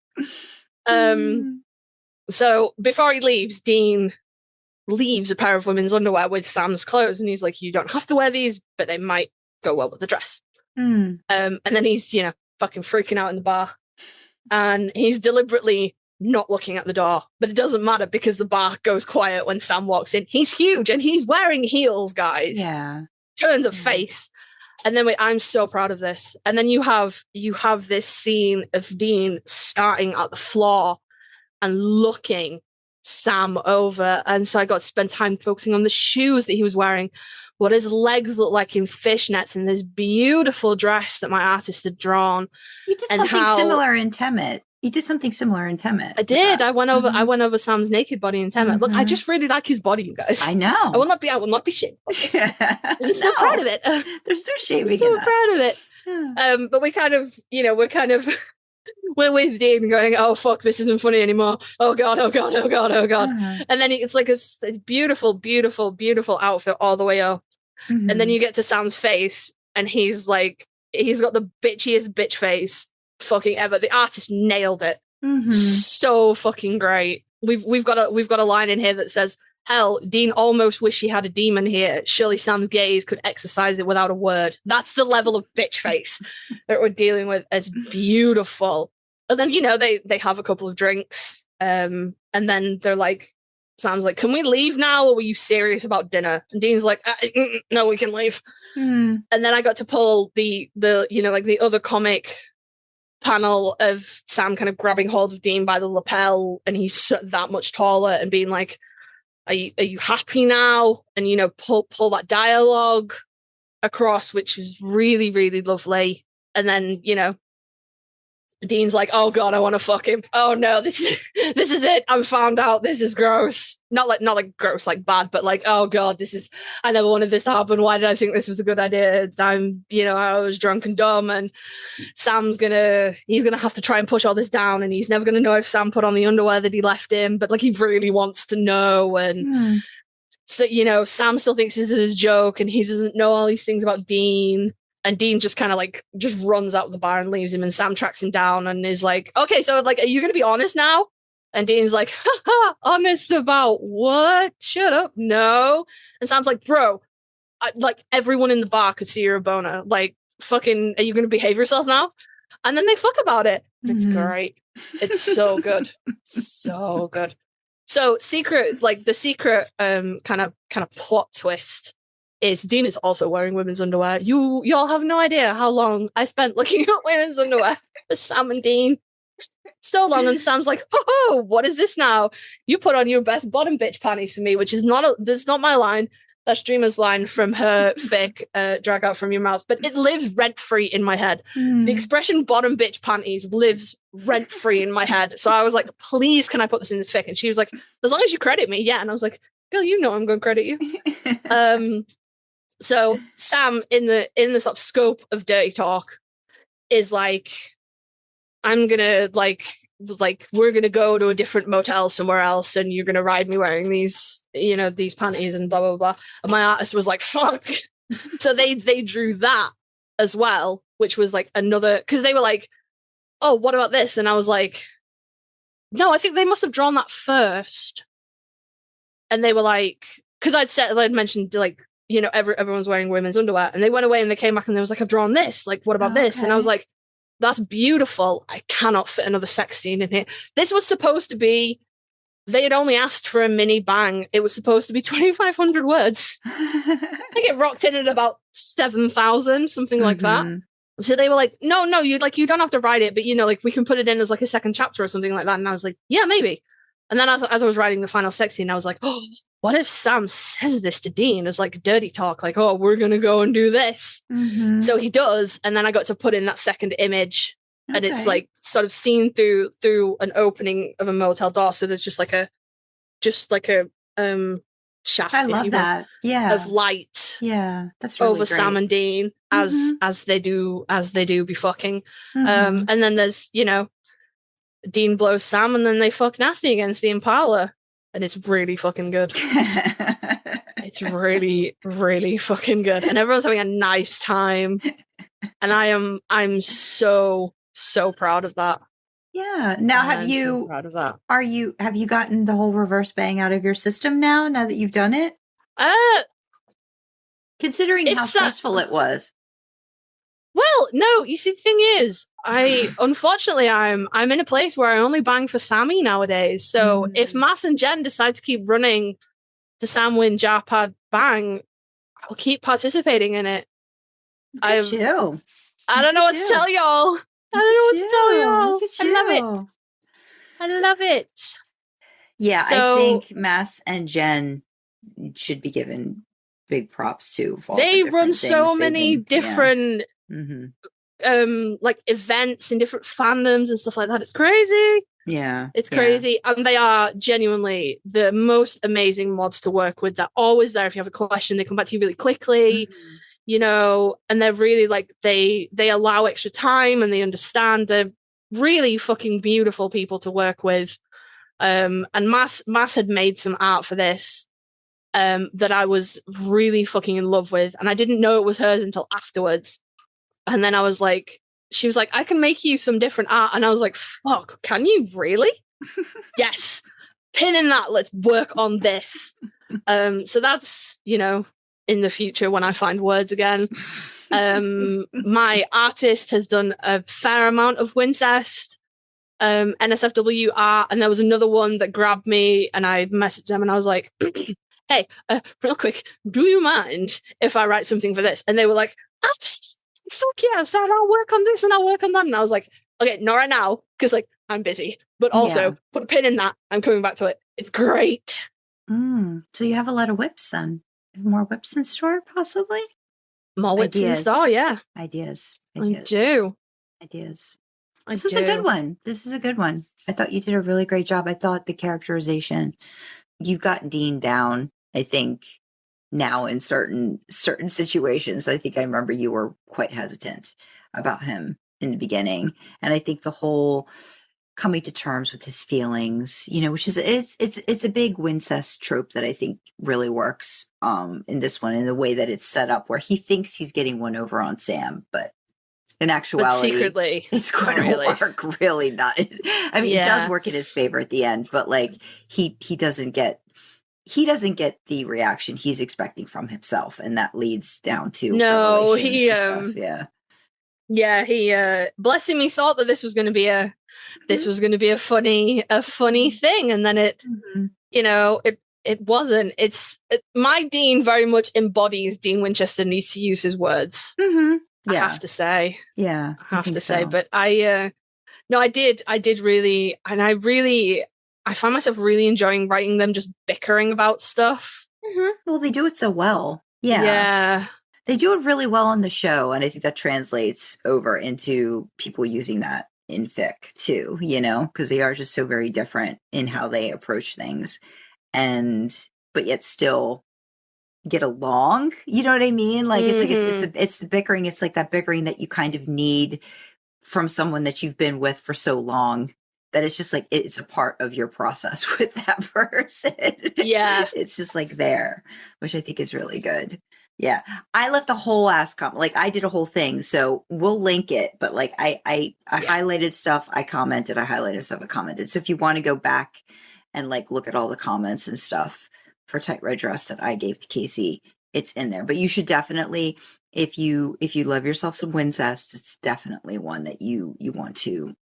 So before he leaves, Dean leaves a pair of women's underwear with Sam's clothes, and he's like, you don't have to wear these, but they might go well with the dress. And then he's fucking freaking out in the bar, and he's deliberately not looking at the door, but it doesn't matter because the bar goes quiet when Sam walks in. He's huge and he's wearing heels, guys. Turns a face. And then I'm so proud of this. And then you have this scene of Dean starting at the floor and looking Sam over. And so I got to spend time focusing on the shoes that he was wearing, what his legs look like in fishnets, and this beautiful dress that my artist had drawn. You did something similar in Temet. I did. I went over Sam's naked body in Temet. Look, I just really like his body, you guys. I know. I will not be shamed. I'm so proud of it. There's no shaming. I'm so proud of it. But we kind of, we're with Dean going, oh fuck, this isn't funny anymore. Oh god. And then it's like this beautiful, beautiful, beautiful outfit all the way up. And then you get to Sam's face, and he's got the bitchiest bitch face fucking ever. The artist nailed it. So fucking great. We've got a line in here that says, hell, Dean almost wished he had a demon here. Surely Sam's gaze could exercise it without a word. That's the level of bitch face that we're dealing with. It's beautiful. And then they have a couple of drinks, and then they're like, Sam's like, can we leave now, or were you serious about dinner? And Dean's like, no, we can leave. And then I got to pull the other comic panel of Sam kind of grabbing hold of Dean by the lapel, and he's that much taller, and being like, are you happy now? And pull that dialogue across, which was really, really lovely. And then Dean's like, oh god, I want to fuck him. Oh no, this is it. I'm found out. This is gross. Not like gross, like bad, but like, oh god, I never wanted this to happen. Why did I think this was a good idea? I was drunk and dumb, and he's gonna have to try and push all this down, and he's never gonna know if Sam put on the underwear that he left him, but like he really wants to know. And so, Sam still thinks this is a joke, and he doesn't know all these things about Dean. And Dean just kind of just runs out of the bar and leaves him, and Sam tracks him down and is like, okay, so are you going to be honest now? And Dean's like, honest about what? Shut up. No. And Sam's like, bro, everyone in the bar could see you're a boner. Like, fucking, are you going to behave yourself now? And then they fuck about it. It's great. It's so good. So good. So the secret kind of plot twist is Dean is also wearing women's underwear. Y'all have no idea how long I spent looking at women's underwear for Sam and Dean. So long, and Sam's like, oh, what is this now? You put on your best bottom bitch panties for me, which is that's not my line. That's Dreamer's line from her fic, Drag Out From Your Mouth. But it lives rent-free in my head. The expression bottom bitch panties lives rent-free in my head. So I was like, please, can I put this in this fic? And she was like, as long as you credit me, yeah. And I was like, girl, you know I'm going to credit you. So Sam, in the sort of scope of dirty talk, is like, I'm gonna like we're gonna go to a different motel somewhere else, and you're gonna ride me wearing these, these panties and blah blah blah. And my artist was like, fuck. So they drew that as well, which was like another, because they were like, oh, what about this? And I was like, no, I think they must have drawn that first. And they were like, because I'd mentioned like, everyone's wearing women's underwear, and they went away and they came back and they was like, I've drawn this. Like, what about this? And I was like, that's beautiful. I cannot fit another sex scene in here. This was supposed to be, they had only asked for a mini bang. It was supposed to be 2,500 words. I think it rocked in at about 7,000, something like that. So they were like, no, you don't have to write it, but we can put it in as like a second chapter or something like that. And I was like, yeah, maybe. And then as I was writing the final sex scene, I was like, oh, what if Sam says this to Dean as like dirty talk, like, oh, we're going to go and do this. So he does. And then I got to put in that second image, and it's like sort of seen through an opening of a motel door. So there's just like a shaft. I love that. Yeah. Of light. Yeah. That's really over great. Sam and Dean as they do be fucking. And then there's, Dean blows Sam, and then they fuck nasty against the Impala. And it's really fucking good. It's really, really fucking good. And everyone's having a nice time. And I'm so, so proud of that. Yeah. Now, have you gotten the whole reverse bang out of your system now that you've done it? Considering how stressful it was. Well, no, you see, the thing is, unfortunately, I'm in a place where I only bang for Sammy nowadays. So if Mass and Jen decide to keep running the SamWin JarPad bang, I'll keep participating in it. I don't know what to tell y'all. I love it. Yeah, so, I think Mass and Jen should be given big props too. They run so many different like events in different fandoms and stuff like that. It's crazy. Yeah, it's crazy. And they are genuinely the most amazing mods to work with. They're always there if you have a question. They come back to you really quickly, and they're really like, they allow extra time, and they understand. They're really fucking beautiful people to work with. And Mass had made some art for this that I was really fucking in love with, and I didn't know it was hers until afterwards. And then she was like, I can make you some different art. And I was like, fuck, can you really? Yes. Pin in that. Let's work on this. So that's, in the future when I find words again. My artist has done a fair amount of Wincest, NSFW art. And there was another one that grabbed me, and I messaged them and I was like, hey, real quick, do you mind if I write something for this? And they were like, absolutely. Fuck yes, I'll work on this and I'll work on that. And I was like, okay, not right now, because I'm busy. But also put a pin in that. I'm coming back to it. It's great. So you have a lot of whips then? More whips in store, possibly? More whips in store, yeah. Ideas. I do. Ideas. This is a good one. I thought you did a really great job. I thought the characterization, you've got Dean down, I think. Now in certain situations, I think I remember you were quite hesitant about him in the beginning. And I think the whole coming to terms with his feelings, which is, it's a big Wincest trope that I think really works in this one, in the way that it's set up, where he thinks he's getting one over on Sam, but in actuality, secretly, it's going to work really not. I mean, it does work in his favor at the end, but he doesn't get the reaction he's expecting from himself, and that leads down to he bless him, he thought that this was going to be a funny thing, and then it It wasn't. My Dean very much embodies Dean Winchester needs to use his words. Yeah. I have to say. Yeah. I have to say. But I did really, and I find myself really enjoying writing them just bickering about stuff. Well, they do it so well. Yeah. Yeah. They do it really well on the show, and I think that translates over into people using that in fic too, because they are just so very different in how they approach things, but yet still get along. You know what I mean? Like it's the bickering. It's like that bickering that you kind of need from someone that you've been with for so long that it's just like it's a part of your process with that person. Yeah, it's just like there, which I think is really good. Yeah, I left a whole ass comment. Like I did a whole thing, so we'll link it. But like I highlighted stuff, I commented, I highlighted stuff, I commented. So if you want to go back and like look at all the comments and stuff for Tight Red Dress that I gave to Kasey, it's in there. But you should definitely, if you love yourself some Wincest, it's definitely one that you want to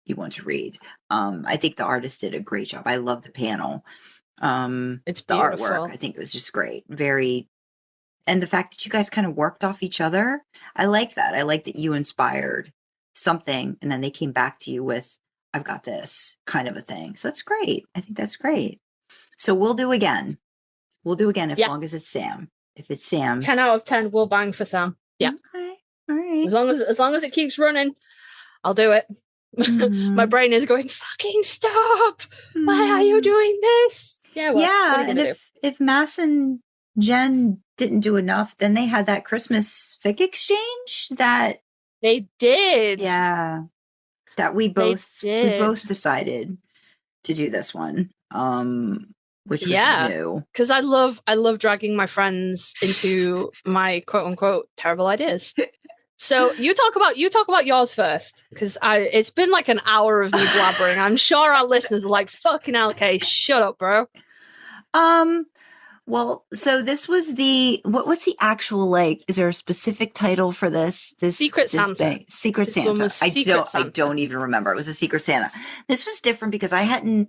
read. I think the artist did a great job. I love the panel. It's the beautiful. artwork. I think it was just great. And the fact that you guys kind of worked off each other, I like that. I like that you inspired something and then they came back to you with, I've got this kind of a thing. So that's great. I think that's great. So we'll do again. As long as it's Sam. If it's Sam. 10 out of 10 will bang for Sam. Yeah. Okay. All right. As long as it keeps running, I'll do it. My brain is going, fucking stop. Why are you doing this? Yeah. Well, yeah. And if Mass and Jen didn't do enough, then they had that Christmas Fic Exchange that they did. Yeah. That we both decided to do this one. Which was new. Because I love dragging my friends into my quote unquote terrible ideas. So you talk about yours first, because it's been like an hour of me blabbering. I'm sure our listeners are like, fucking LK, shut up, bro. Well, so this was what's the actual, like, is there a specific title for this? Secret Santa. Secret Santa. I don't even remember. It was a Secret Santa. This was different because I can't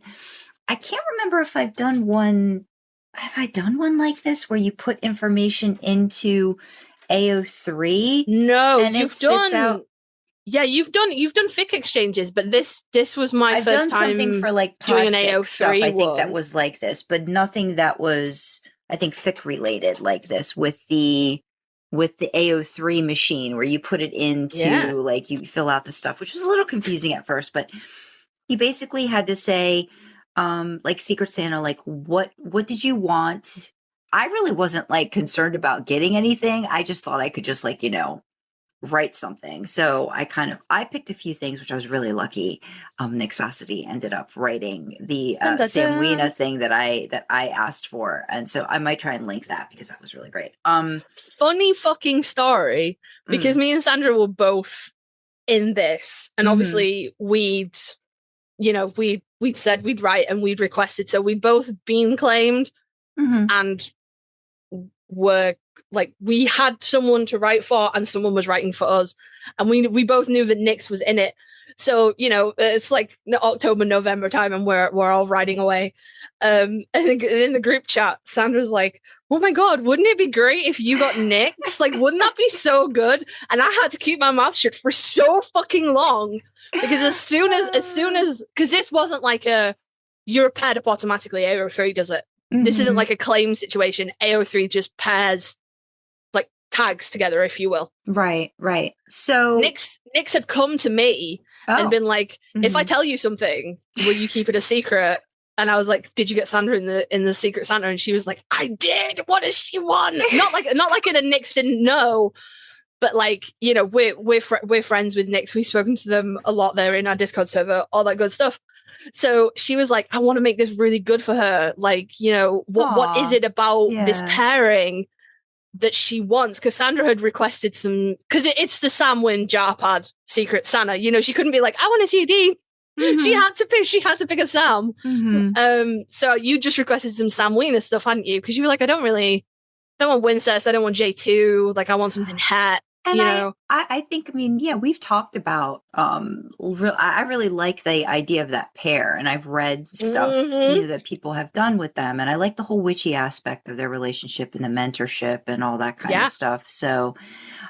remember if I've done one. Have I done one like this where you put information into AO3? No, you've done. Yeah, you've done Fic Exchanges, but this was my first time something for like doing an AO3 stuff. I think that was like this, but nothing that was, I think, Fic related like this with the AO3 machine where you put it into like you fill out the stuff, which was a little confusing at first, but you basically had to say like Secret Santa, like what did you want? I really wasn't like concerned about getting anything. I just thought I could just like, write something. So I picked a few things, which I was really lucky. Nixosity ended up writing the SamWin thing that I asked for. And so I might try and link that because that was really great. Funny fucking story, because me and Sandra were both in this. And obviously we'd said we'd write and we'd requested. So we'd both been claimed and were like, we had someone to write for and someone was writing for us, and we both knew that Nix was in it. So it's like October, November time, and we're all writing away. I think in the group chat, Sandra's like, "Oh my god, wouldn't it be great if you got Nix? Like, wouldn't that be so good?" And I had to keep my mouth shut for so fucking long, because as soon as because this wasn't like you're paired up automatically. AO3 does it. This isn't like a claim situation. AO3 just pairs like tags together, if you will. Right. So Nix had come to me and been like, if I tell you something, will you keep it a secret? And I was like, did you get Sandra in the Secret Santa? And she was like, I did. What does she want? not like in a Nix didn't know, but like, we're friends with Nix. We've spoken to them a lot. They're in our Discord server, all that good stuff. So she was like, I want to make this really good for her. Like, what is it about this pairing that she wants? Because Sandra had requested some, because it's the SamWin JarPad Secret Santa. She couldn't be like, I want a CD. She had to pick a Sam. So you just requested some SamWin stuff, hadn't you? Because you were like, I don't want Wincest, I don't want J2, like I want something hat. And you know. I think, I mean, yeah, we've talked about, I really like the idea of that pair, and I've read stuff, Mhm. that people have done with them. And I like the whole witchy aspect of their relationship and the mentorship and all that kind of Yeah. stuff. So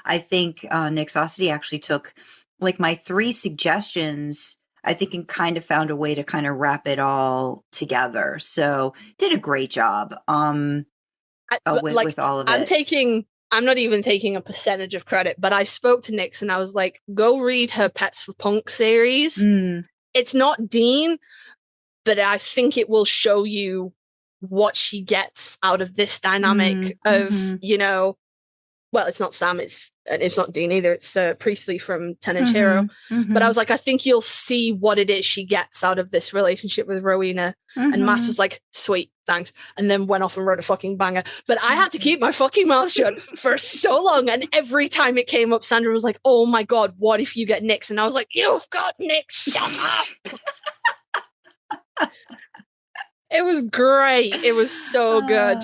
I think, Nixosity actually took like my 3 suggestions, I think, and kind of found a way to kind of wrap it all together. So did a great job. But With all of it. I'm not even taking a percentage of credit, but I spoke to Nix and I was like, go read her Pets for Punk series. Mm. It's not Dean, but I think it will show you what she gets out of this dynamic of, well, it's not Sam, it's not Dean either, it's Priestley from 10-Inch Hero. But I was like, I think you'll see what it is she gets out of this relationship with Rowena. And Mass was like, sweet, thanks. And then went off and wrote a fucking banger. But I had to keep my fucking mouth shut for so long. And every time it came up, Sandra was like, oh my God, what if you get Nix? And I was like, you've got Nix, shut up. It was great. It was so good.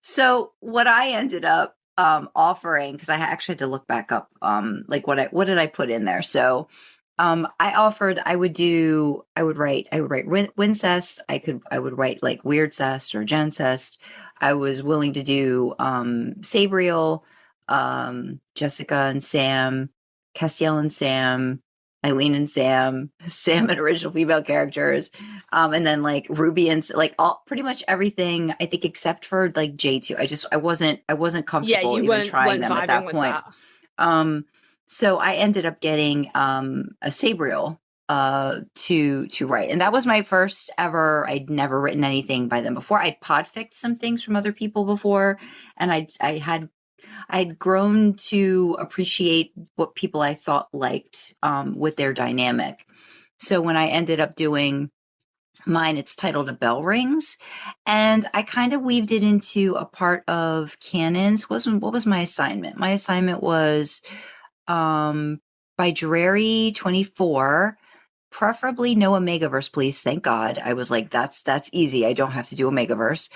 So what I ended up offering, because I actually had to look back up like what did I put in there. So I offered I would write Wincest, I would write like Weirdcest or Gencest. I was willing to do Sabriel, Jessica and Sam, Castiel and Sam, Eileen and Sam and original female characters, and then like Ruby and like all pretty much everything, I think, except for like J2. I wasn't comfortable even trying them at that point. So I ended up getting a Sabriel to write, and that was my first ever. I'd never written anything by them before. I'd podficked some things from other people before, and I'd grown to appreciate what people I thought liked with their dynamic. So when I ended up doing mine, it's titled A Bell Rings, and I kind of weaved it into a part of canons. What was my assignment? My assignment was by Drary 24, preferably no Omegaverse, please. Thank God. I was like, that's easy. I don't have to do Omegaverse.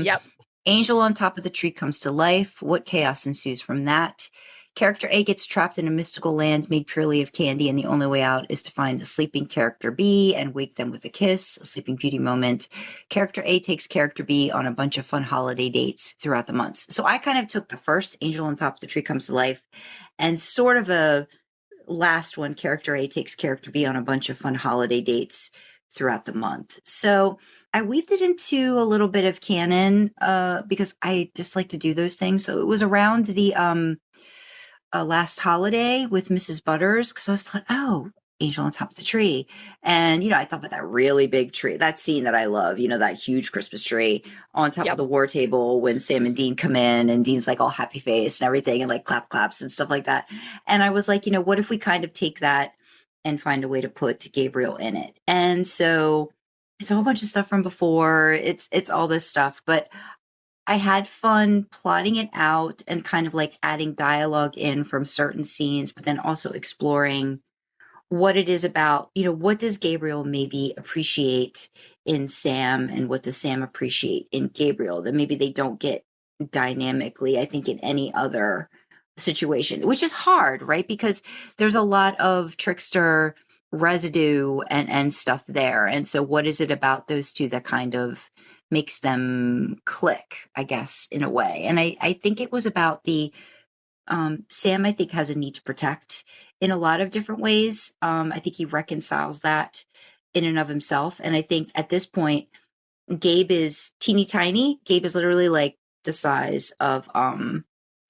Yep. Angel on top of the tree comes to life. What chaos ensues from that? Character A gets trapped in a mystical land made purely of candy, and the only way out is to find the sleeping character B and wake them with a kiss, a Sleeping Beauty moment. Character A takes character B on a bunch of fun holiday dates throughout the months. So I kind of took the first, Angel on top of the tree comes to life, and sort of a last one, character A takes character B on a bunch of fun holiday dates throughout the month. So I weaved it into a little bit of canon because I just like to do those things. So it was around the last holiday with Mrs. Butters, because I was thought, oh, Angel on top of the tree. And, I thought about that really big tree, that scene that I love, that huge Christmas tree on top of the war table when Sam and Dean come in and Dean's like all happy face and everything and like claps and stuff like that. And I was like, what if we kind of take that and find a way to put Gabriel in it? And so it's a whole bunch of stuff from before. It's all this stuff, but I had fun plotting it out and kind of like adding dialogue in from certain scenes, but then also exploring what it is about, what does Gabriel maybe appreciate in Sam and what does Sam appreciate in Gabriel that maybe they don't get dynamically, I think, in any other situation, which is hard, right? Because there's a lot of trickster residue and stuff there. And so what is it about those two that kind of makes them click, I guess, in a way? And I think it was about the Sam, I think, has a need to protect in a lot of different ways. I think he reconciles that in and of himself. And I think at this point, Gabe is teeny tiny. Gabe is literally like the size of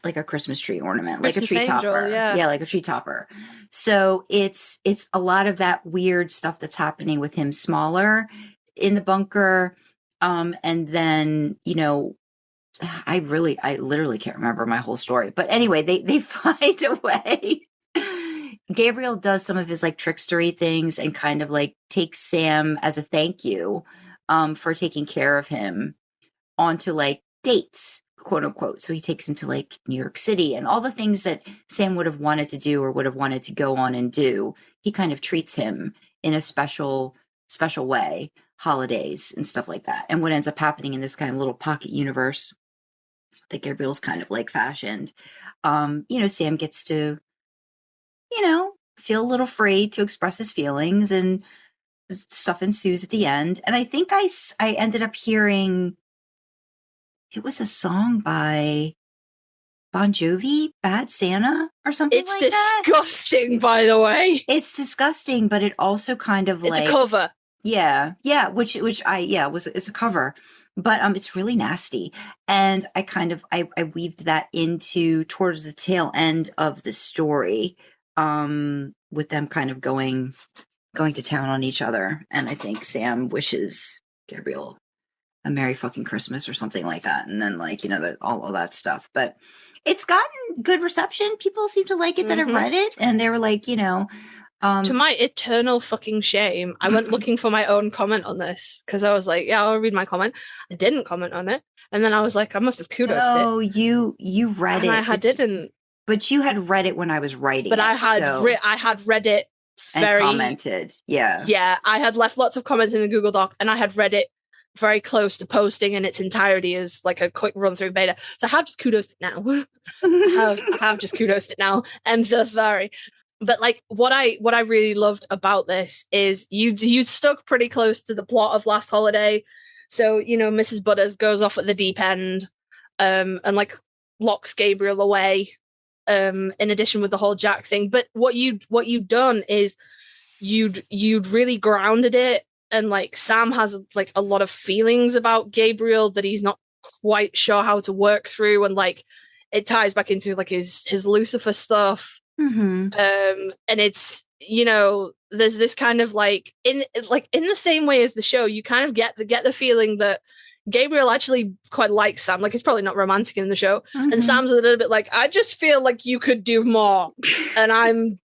like a Christmas tree ornament, like a tree topper. Yeah, like a tree topper. So it's a lot of that weird stuff that's happening with him smaller in the bunker. And then, I literally can't remember my whole story. But anyway, they find a way. Gabriel does some of his like trickstery things and kind of like takes Sam as a thank you for taking care of him onto like dates, quote unquote. So he takes him to like New York City and all the things that Sam would have wanted to do or would have wanted to go on and do. He kind of treats him in a special way, holidays and stuff like that. And what ends up happening in this kind of little pocket universe that Gabriel's kind of like fashioned. Sam gets to, feel a little free to express his feelings, and stuff ensues at the end. And I think I ended up hearing, it was a song by Bon Jovi, Bad Santa, or something It's like that. It's disgusting, by the way. It's disgusting, but it also kind of it's a cover. Yeah, it's a cover, but it's really nasty. And I kind of I weaved that into towards the tail end of the story, with them kind of going to town on each other. And I think Sam wishes Gabriel a Merry fucking Christmas or something like that. And then all of that stuff. But it's gotten good reception. People seem to like it that have read it. And they were like, to my eternal fucking shame, I went looking for my own comment on this because I was like, yeah, I'll read my comment. I didn't comment on it. And then I was like, I must have kudos it. Oh, you read it. I didn't. But you had read it when I was writing. But I had read it very, and commented. Yeah. Yeah. I had left lots of comments in the Google Doc, and I had read it very close to posting in its entirety as like a quick run through beta. So I have just kudos it now. I have just kudos it now. I'm so sorry. But like what I really loved about this is you stuck pretty close to the plot of Last Holiday. So, Mrs. Butters goes off at the deep end, and like locks Gabriel away, in addition with the whole Jack thing. But what you'd done is you'd really grounded it. And like Sam has like a lot of feelings about Gabriel that he's not quite sure how to work through, and like it ties back into like his Lucifer stuff. Mm-hmm. And it's there's this kind of like in the same way as the show, you kind of get the feeling that Gabriel actually quite likes Sam. Like he's probably not romantic in the show, and Sam's a little bit like, I just feel like you could do more, and I'm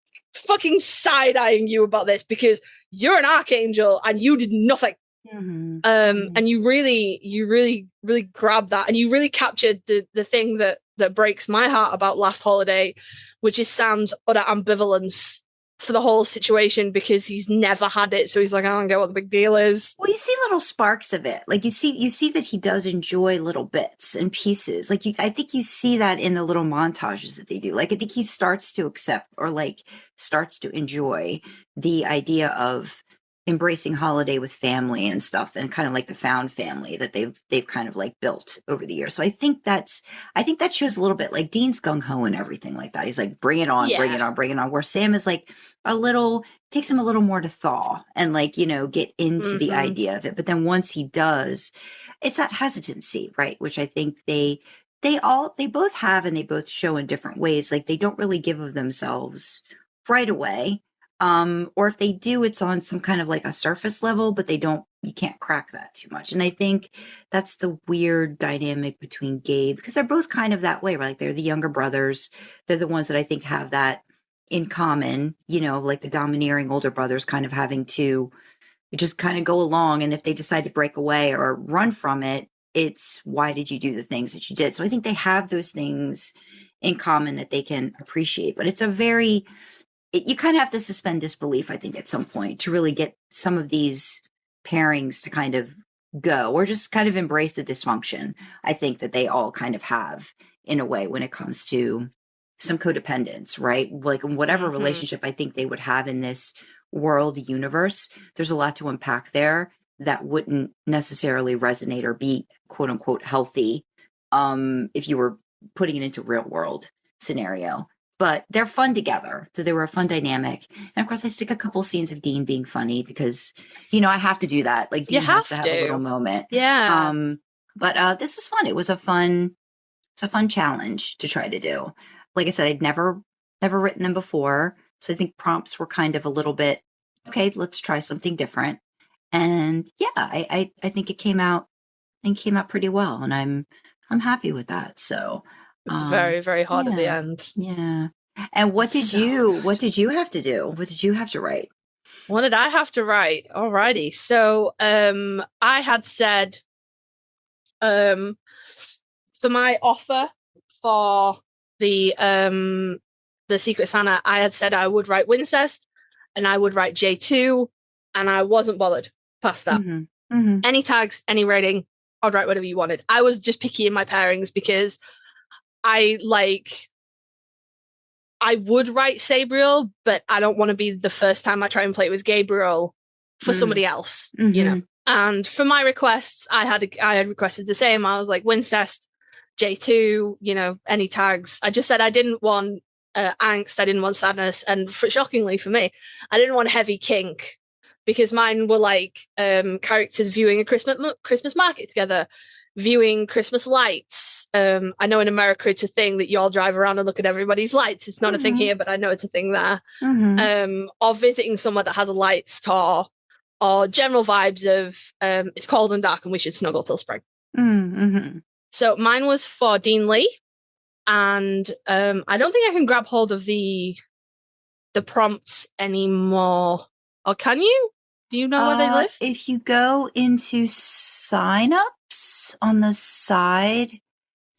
fucking side-eyeing you about this because you're an archangel and you did nothing. And you really grabbed that, and you really captured the thing that breaks my heart about Last Holiday, which is Sam's utter ambivalence for the whole situation, because he's never had it. So he's like, I don't get what the big deal is. Well, you see little sparks of it. Like you see that he does enjoy little bits and pieces. Like I think you see that in the little montages that they do. Like I think he starts to accept, or like starts to enjoy the idea of embracing holiday with family and stuff, and kind of like the found family that they've kind of like built over the years. So I think that shows a little bit. Like Dean's gung ho and everything like that. He's like, bring it on, bring it on, bring it on. Where Sam is like takes him a little more to thaw and like, get into the idea of it. But then once he does, it's that hesitancy, right? Which I think they both have, and they both show in different ways. Like they don't really give of themselves right away. Or if they do, it's on some kind of like a surface level, but you can't crack that too much. And I think that's the weird dynamic between Gabe, because they're both kind of that way, right? Like they're the younger brothers. They're the ones that I think have that in common, like the domineering older brothers kind of having to just kind of go along. And if they decide to break away or run from it, it's why did you do the things that you did? So I think they have those things in common that they can appreciate, but it's you kind of have to suspend disbelief, I think, at some point to really get some of these pairings to kind of go, or just kind of embrace the dysfunction I think that they all kind of have in a way when it comes to some codependence, right? Like in whatever relationship I think they would have in this world universe, there's a lot to unpack there that wouldn't necessarily resonate or be quote unquote healthy if you were putting it into real world scenario. But they're fun together. So they were a fun dynamic. And of course, I stick a couple scenes of Dean being funny because, I have to do that. Like Dean has to have a little moment. Yeah. But this was fun. It was a fun challenge to try to do. Like I said, I'd never written them before. So I think prompts were kind of a little bit, okay, let's try something different. And yeah, I think it came out pretty well. And I'm happy with that. So it's very, very hard at the end. Yeah. And what did you have to do? What did you have to write? What did I have to write? Alrighty. So I had said for my offer for the Secret Santa, I had said I would write Wincest and I would write J2, and I wasn't bothered past that. Any tags, any rating, I'd write whatever you wanted. I was just picky in my pairings because I would write Sabriel, but I don't want to be the first time I try and play with Gabriel for somebody else, you know. And for my requests, I had requested the same. I was like, Wincest, J2, you know, any tags. I just said I didn't want angst, I didn't want sadness, and shockingly for me, I didn't want heavy kink, because mine were like characters viewing a Christmas market together, viewing Christmas lights. I know in America it's a thing that you all drive around and look at everybody's lights. It's not a thing here, but I know it's a thing there. Or visiting somewhere that has a light store, or general vibes of it's cold and dark and we should snuggle till spring. So mine was for Dean Lee, and I don't think I can grab hold of the prompts anymore. Or can you? Do you know where they live? If you go into signups on the side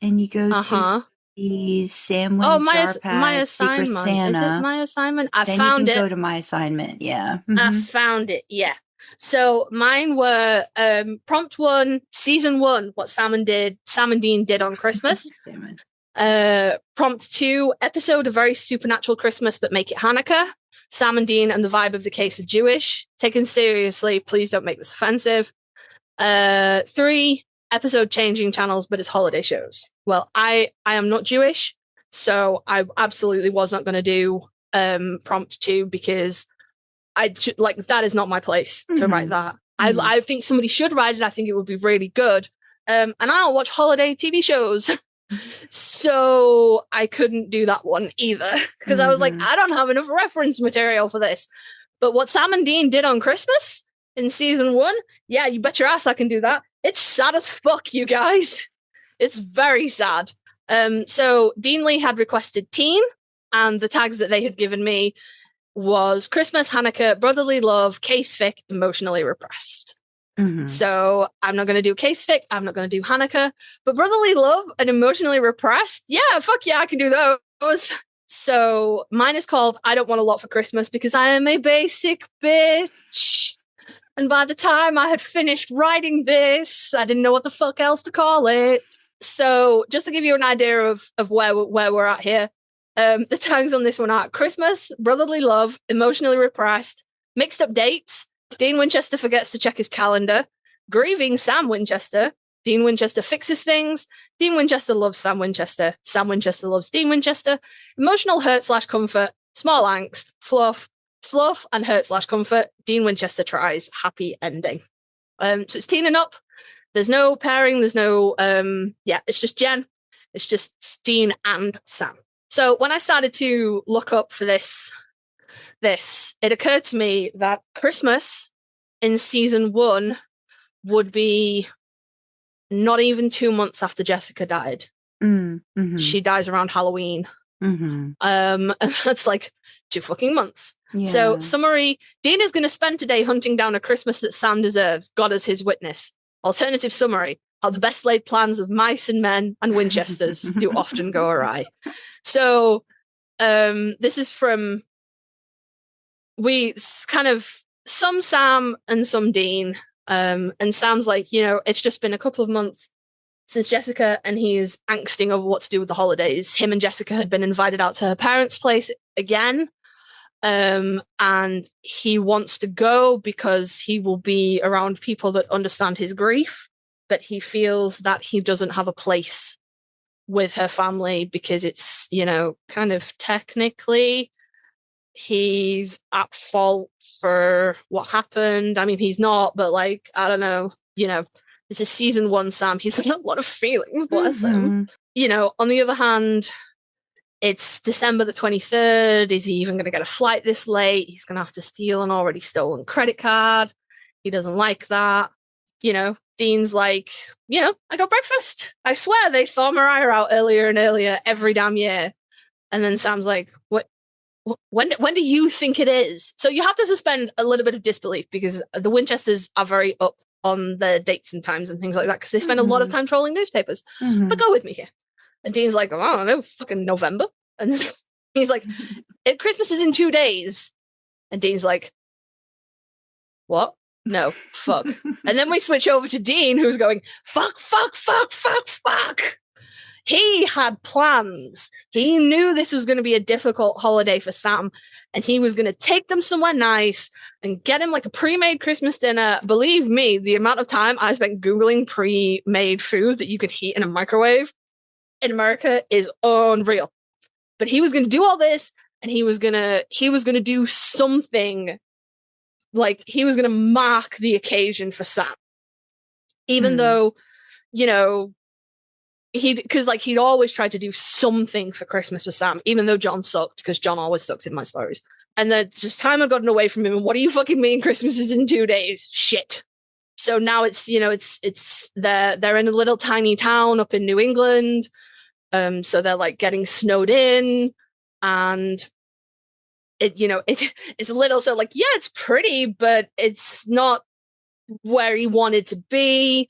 and you go to the SamWin JarPad my assignment. Secret Santa, is it my assignment? I then found you can it. Go to my assignment. Yeah, I found it. Yeah. So mine were prompt 1, season 1, what Sam and Dean did on Christmas. Prompt 2, episode A Very Supernatural Christmas, but make it Hanukkah. Sam and Dean and the vibe of the case are Jewish. Taken seriously, please don't make this offensive. 3, episode changing channels, but it's holiday shows. Well, I am not Jewish, so I absolutely was not going to do prompt 2, because that is not my place to write that. I think somebody should write it. I think it would be really good. And I don't watch holiday TV shows. So I couldn't do that one either, because I was like, I don't have enough reference material for this. But what Sam and Dean did on Christmas in season 1, yeah, you bet your ass I can do that. It's sad as fuck, you guys. It's very sad. So Dean Lee had requested teen, and the tags that they had given me was Christmas, Hanukkah, brotherly love, case fic, emotionally repressed. So I'm not going to do case fic, I'm not going to do Hanukkah, but brotherly love and emotionally repressed, yeah, fuck yeah, I can do those. So mine is called I Don't Want a Lot for Christmas, because I am a basic bitch. And by the time I had finished writing this, I didn't know what the fuck else to call it. So just to give you an idea of where we're at here, the tags on this one are Christmas, brotherly love, emotionally repressed, mixed up dates, Dean Winchester forgets to check his calendar, grieving Sam Winchester, Dean Winchester fixes things, Dean Winchester loves Sam Winchester loves Dean Winchester, emotional hurt/comfort, small angst, fluff and hurt/comfort, Dean Winchester tries, happy ending. So it's teen and up. There's no pairing, there's no it's just Jen. It's just Dean and Sam. So when I started to look up for this, it occurred to me that Christmas in season 1 would be not even 2 months after Jessica died. She dies around Halloween. And that's like 2 fucking months. Yeah. So summary, Dean is going to spend today hunting down a Christmas that Sam deserves, God as his witness. Alternative summary, how the best laid plans of mice and men and Winchesters do often go awry. So this is from some Sam and some Dean. And Sam's like, it's just been a couple of months since Jessica, and he's angsting over what to do with the holidays. Him and Jessica had been invited out to her parents' place again. And he wants to go because he will be around people that understand his grief, but he feels that he doesn't have a place with her family because it's, kind of technically he's at fault for what happened. I mean, he's not, but I don't know, this is season 1 Sam. He's got a lot of feelings, bless him. On the other hand, it's December the 23rd. Is he even going to get a flight this late? He's going to have to steal an already stolen credit card. He doesn't like that. Dean's like, I got breakfast. I swear they thaw Mariah out earlier and earlier every damn year. And then Sam's like, what? When do you think it is? So you have to suspend a little bit of disbelief because the Winchesters are very up on the dates and times and things like that because they spend a lot of time trolling newspapers. But go with me here. And Dean's like, I don't know, fucking November. And he's like, Christmas is in 2 days. And Dean's like, what? no, fuck. And then we switch over to Dean, who's going, fuck, fuck, fuck, fuck, fuck. He had plans. He knew this was going to be a difficult holiday for Sam, and he was going to take them somewhere nice and get him like a pre-made Christmas dinner. Believe me, the amount of time I spent Googling pre-made food that you could heat in a microwave in America is unreal. But he was going to do all this, and he was going to do something, like he was going to mark the occasion for Sam. Even though, you know, because like he'd always tried to do something for Christmas for Sam, even though John sucked, because John always sucks in my stories. And then just time had gotten away from him. And what do you fucking mean Christmas is in 2 days? Shit. So now it's, you know, they're in a little tiny town up in New England. So they're like getting snowed in, and it, you know, it's a little, so like, yeah, it's pretty, but it's not where he wanted to be.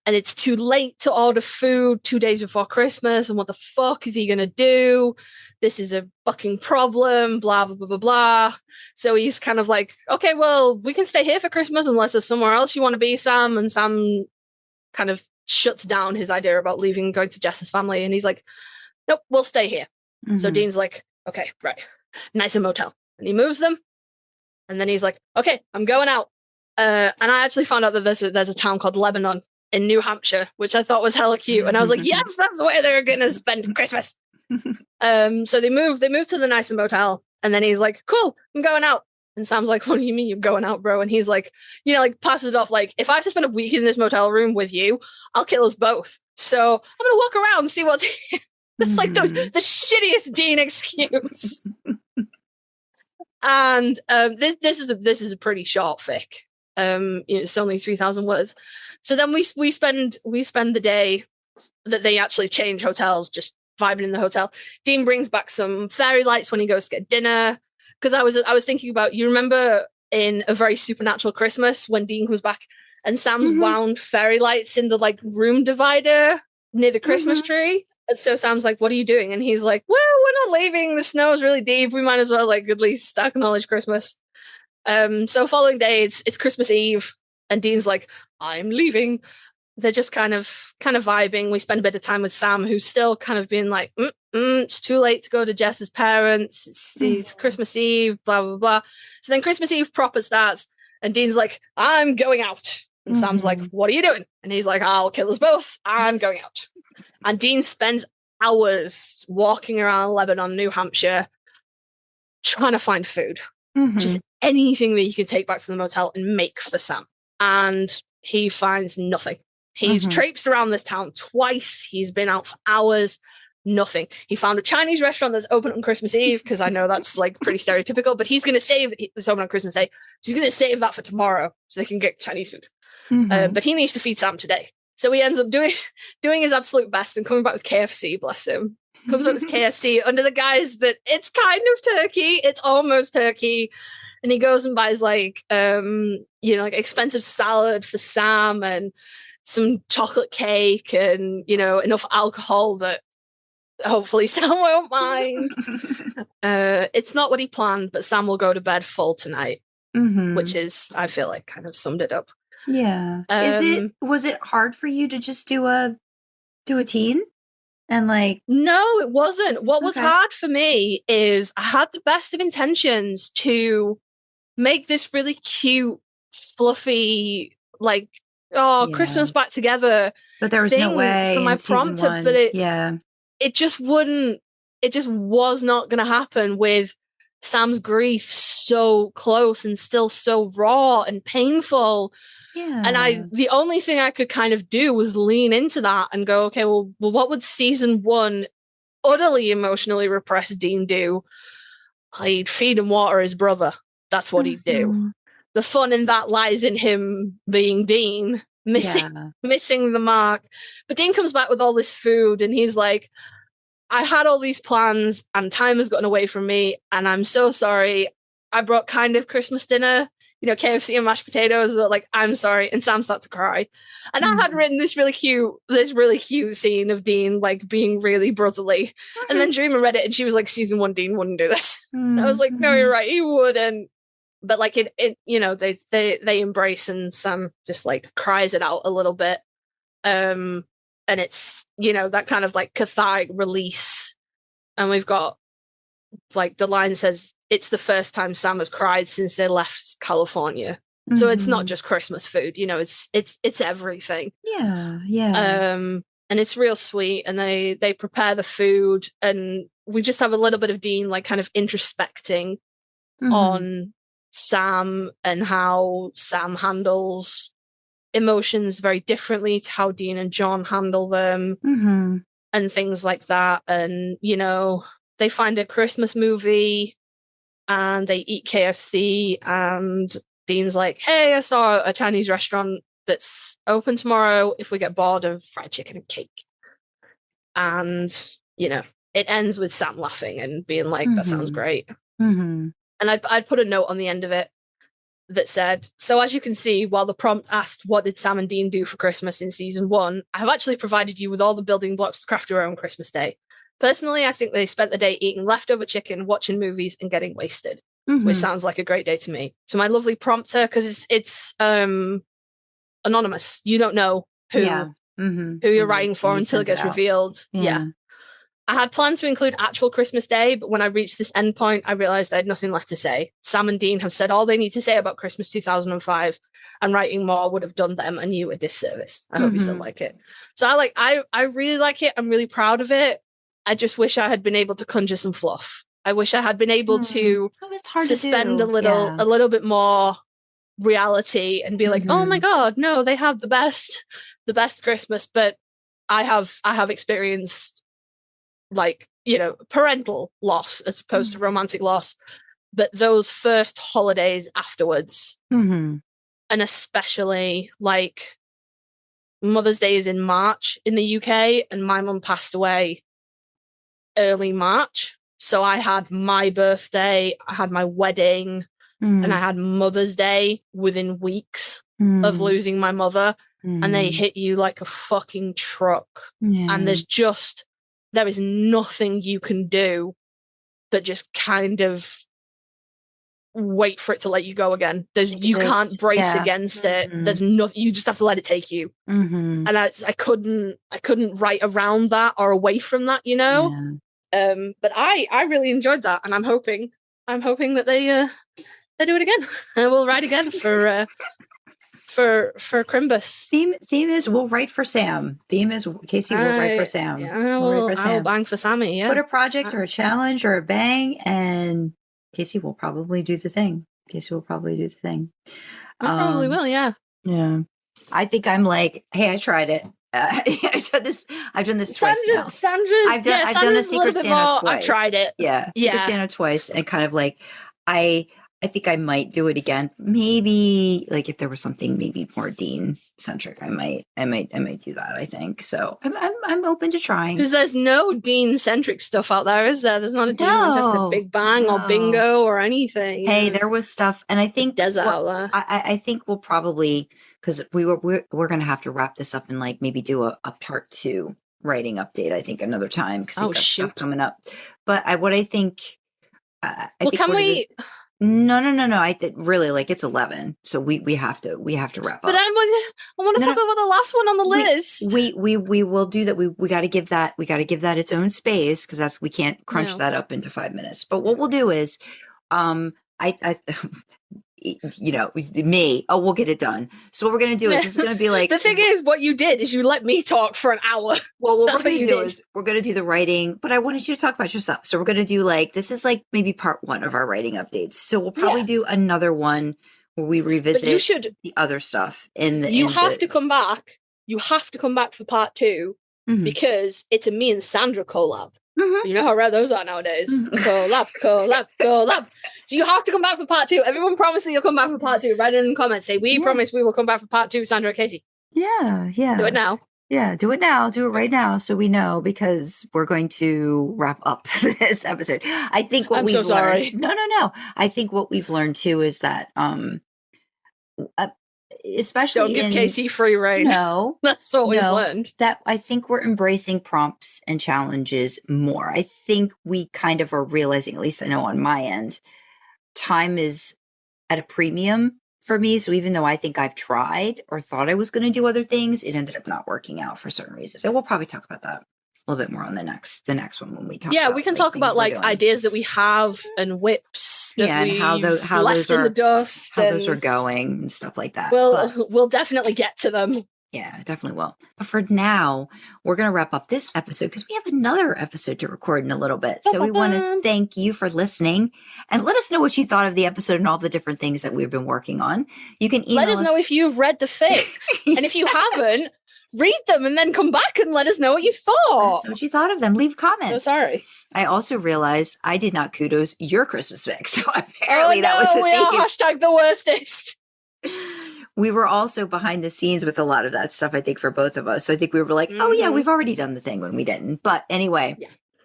And it's too late to order food 2 days before Christmas. And what the fuck is he going to do? This is a fucking problem, blah, blah, blah, blah, blah. So he's kind of like, okay, well, we can stay here for Christmas unless there's somewhere else you want to be, Sam. And Sam kind of shuts down his idea about leaving and going to Jess's family. And he's like, nope, we'll stay here. So Dean's like, okay, right. Nicer motel. And he moves them. And then he's like, okay, I'm going out. And I actually found out that there's a town called Lebanon in New Hampshire, which I thought was hella cute. And I was like, yes, that's where they're going to spend Christmas. So they move to the nicer motel. And then he's like, cool, I'm going out. And Sam's like, what do you mean you're going out, bro? And he's like, you know, like passes it off like, if I have to spend a week in this motel room with you, I'll kill us both. So I'm going to walk around and see what's It's like the shittiest Dean excuse. And this is a pretty short fic. It's only 3,000 words. So then we spend the day that they actually change hotels, just vibing in the hotel. Dean brings back some fairy lights when he goes to get dinner. Because I was thinking about, you remember in A Very Supernatural Christmas when Dean comes back and Sam's wound fairy lights in the like room divider near the Christmas tree. And so Sam's like, what are you doing? And he's like, well, we're not leaving. The snow is really deep. We might as well like at least acknowledge Christmas. So following day, it's Christmas Eve, and Dean's like, I'm leaving. They're just kind of vibing. We spend a bit of time with Sam, who's still kind of being like, it's too late to go to Jess's parents. It's Christmas Eve, blah, blah, blah. So then Christmas Eve proper starts, and Dean's like, I'm going out. And Sam's like, what are you doing? And he's like, I'll kill us both. I'm going out. And Dean spends hours walking around Lebanon, New Hampshire, trying to find food. Just anything that he could take back to the motel and make for Sam. And he finds nothing. He's traipsed around this town twice. He's been out for hours. Nothing. He found a Chinese restaurant that's open on Christmas Eve, because I know that's like pretty stereotypical, but he's going to save it's open on Christmas Day. So he's going to save that for tomorrow so they can get Chinese food. But he needs to feed Sam today. So he ends up doing his absolute best and coming back with KFC, bless him. Comes up with KFC under the guise that it's kind of turkey. It's almost turkey. And he goes and buys like, like expensive salad for Sam and some chocolate cake and, enough alcohol that hopefully Sam won't mind. It's not what he planned, but Sam will go to bed full tonight, which is, I feel like, kind of summed it up. Yeah. Was it hard for you to just do a teen? And like, no, it wasn't. What was hard for me is I had the best of intentions to make this really cute, fluffy, like, Christmas back together. But there was no way for my prompt, but it just wouldn't. It just was not going to happen with Sam's grief so close and still so raw and painful. Yeah. And the only thing I could kind of do was lean into that and go, okay, well, what would season 1 utterly emotionally repressed Dean do? He'd feed and water his brother. That's what he'd do. The fun in that lies in him being Dean, missing the mark. But Dean comes back with all this food and he's like, I had all these plans and time has gotten away from me and I'm so sorry. I brought kind of Christmas dinner, KFC and mashed potatoes. Like, I'm sorry. And Sam starts to cry. And I had written this really cute scene of Dean, like, being really brotherly. And then Dreamer read it and she was like, season 1 Dean wouldn't do this. And I was like, no, you're right. He wouldn't. but like it you know, they embrace, and Sam just like cries it out a little bit. And it's, you know, that kind of like cathartic release. And we've got like the line says it's the first time Sam has cried since they left California. So it's not just Christmas food, you know, it's everything. Yeah. And it's real sweet, and they prepare the food, and we just have a little bit of Dean like kind of introspecting on Sam and how Sam handles emotions very differently to how Dean and John handle them, and things like that. And, you know, they find a Christmas movie and they eat KFC, and Dean's like, hey, I saw a Chinese restaurant that's open tomorrow if we get bored of fried chicken and cake. And, you know, it ends with Sam laughing and being like, that sounds great. And I'd put a note on the end of it that said, so as you can see, while the prompt asked what did Sam and Dean do for Christmas in season 1, I have actually provided you with all the building blocks to craft your own Christmas day. Personally, I think they spent the day eating leftover chicken, watching movies, and getting wasted, which sounds like a great day to me. So my lovely prompter, because it's anonymous. You don't know who you're writing for until it gets revealed. Yeah. I had planned to include actual Christmas Day, but when I reached this endpoint, I realized I had nothing left to say. Sam and Dean have said all they need to say about Christmas 2005, and writing more would have done them and you a disservice. I hope you still like it. So I really like it. I'm really proud of it. I just wish I had been able to conjure some fluff. I wish I had been able to suspend a little bit more reality and be like, oh my God, no, they have the best Christmas. But I have experienced, like, you know, parental loss as opposed to romantic loss, but those first holidays afterwards, and especially like Mother's Day is in March in the UK, and my mum passed away early March, so I had my birthday, I had my wedding, and I had Mother's Day within weeks of losing my mother, and they hit you like a fucking truck, and there is nothing you can do but just kind of wait for it to let you go again. You can't brace against it. There's no, you just have to let it take you. And I couldn't write around that or away from that, you know. But I really enjoyed that, and I'm hoping that they do it again, and we'll write again for Crimbus. Theme is we'll write for Sam. Theme is Kasey will write for Sam. Yeah, I'll bang for Sammy. Yeah, put a project or a challenge or a bang, and Kasey will probably do the thing. I probably will. Yeah. I think I'm like, hey, I tried it. I've done this twice now. I've done a Secret Santa twice. I've tried it. Secret Santa twice, and kind of like I think I might do it again. Maybe like if there was something maybe more Dean centric, I might do that. I think so. I'm open to trying, because there's no Dean centric stuff out there, is there? There's not a Dean Manchester Big Bang or Bingo or anything. Hey, there was stuff, and I think desert out there. I think we'll probably, because we're gonna have to wrap this up and like maybe do a part 2 writing update. I think another time, because we've got stuff coming up. But I think. Can we? No. I really like it's 11, so we have to wrap up. But I want to talk about the last one on the list. We will do that. We got to give that its own space, because we can't crunch that up into 5 minutes. But what we'll do is, we'll get it done. So what we're going to do is it's going to be like, the thing is, what you did is you let me talk for an hour. Well, what we're going to do is we're going to do the writing, but I wanted you to talk about your stuff. So we're going to do this is like maybe part 1 of our writing updates. So we'll probably do another one where we revisit the other stuff you have to come back for part 2, because it's a me and Sandra collab. You know how rare those are nowadays. Collab. So you have to come back for part 2. Everyone promise that you'll come back for part 2. Write it in the comments. Say, we promise we will come back for part 2, Sandra and Kasey. Yeah. Do it now. Yeah, do it now. Do it right now, so we know, because we're going to wrap up this episode. I think what we've learned. No. I think what we've learned too is that, especially don't give Kasey free rein. No, that's what we've learned. That I think we're embracing prompts and challenges more. I think we kind of are realizing, at least I know on my end, time is at a premium for me. So even though I think I've tried or thought I was going to do other things, it ended up not working out for certain reasons. So we'll probably talk about that a little bit more on the next one when we talk. Yeah, about, we can talk about like ideas that we have and whips. That and how those in the dust, how those are going and stuff like that. We'll definitely get to them. Yeah, definitely will. But for now, we're going to wrap up this episode because we have another episode to record in a little bit. So we want to thank you for listening and let us know what you thought of the episode and all the different things that we've been working on. You can email Let us know if you've read the fics. And if you haven't, read them and then come back and let us know what you thought. Let us know what you thought of them. Leave comments. Oh, sorry. I also realized I did not kudos your Christmas fic. So apparently that was the we thing. are hashtag the worstest. We were also behind the scenes with a lot of that stuff, I think, for both of us. So I think we were like, oh, yeah, we've already done the thing when we didn't. But anyway,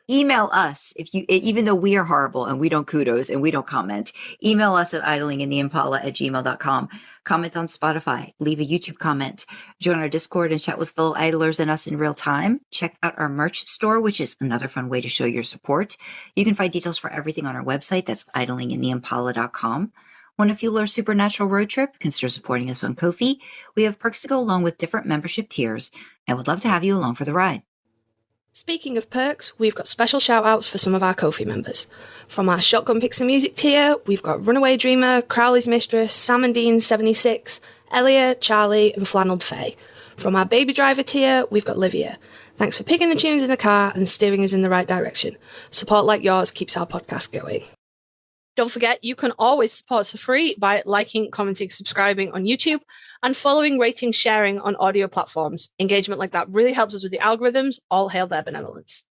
email us if you, even though we are horrible and we don't kudos and we don't comment, email us at idlingintheimpala@gmail.com. Comment on Spotify, leave a YouTube comment, join our Discord and chat with fellow idlers and us in real time. Check out our merch store, which is another fun way to show your support. You can find details for everything on our website. That's idlingintheimpala.com. Want to fuel our supernatural road trip? Consider supporting us on Ko-fi. We have perks to go along with different membership tiers and would love to have you along for the ride. Speaking of perks, we've got special shout-outs for some of our Ko-fi members. From our Shotgun Pics and Music tier, we've got Runaway Dreamer, Crowley's Mistress, Sam and Dean 76, Elia, Charlie, and Flannelled Faye. From our Baby Driver tier, we've got Livia. Thanks for picking the tunes in the car and steering us in the right direction. Support like yours keeps our podcast going. Don't forget, you can always support us for free by liking, commenting, subscribing on YouTube, and following, rating, sharing on audio platforms. Engagement like that really helps us with the algorithms. All hail their benevolence.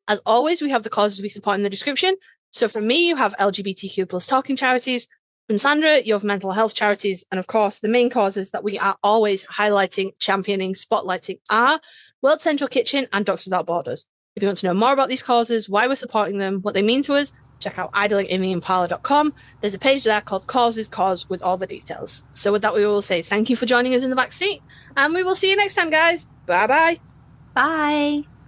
As always, we have the causes we support in the description. So from me, you have LGBTQ plus talking charities. From Sandra, you have mental health charities. And of course, the main causes that we are always highlighting, championing, spotlighting are World Central Kitchen and Doctors Without Borders. If you want to know more about these causes, why we're supporting them, what they mean to us, check out idlingintheimpala.com. There's a page there called Causes Cause with all the details. So with that, we will say thank you for joining us in the back seat, and we will see you next time, guys. Bye-bye. Bye.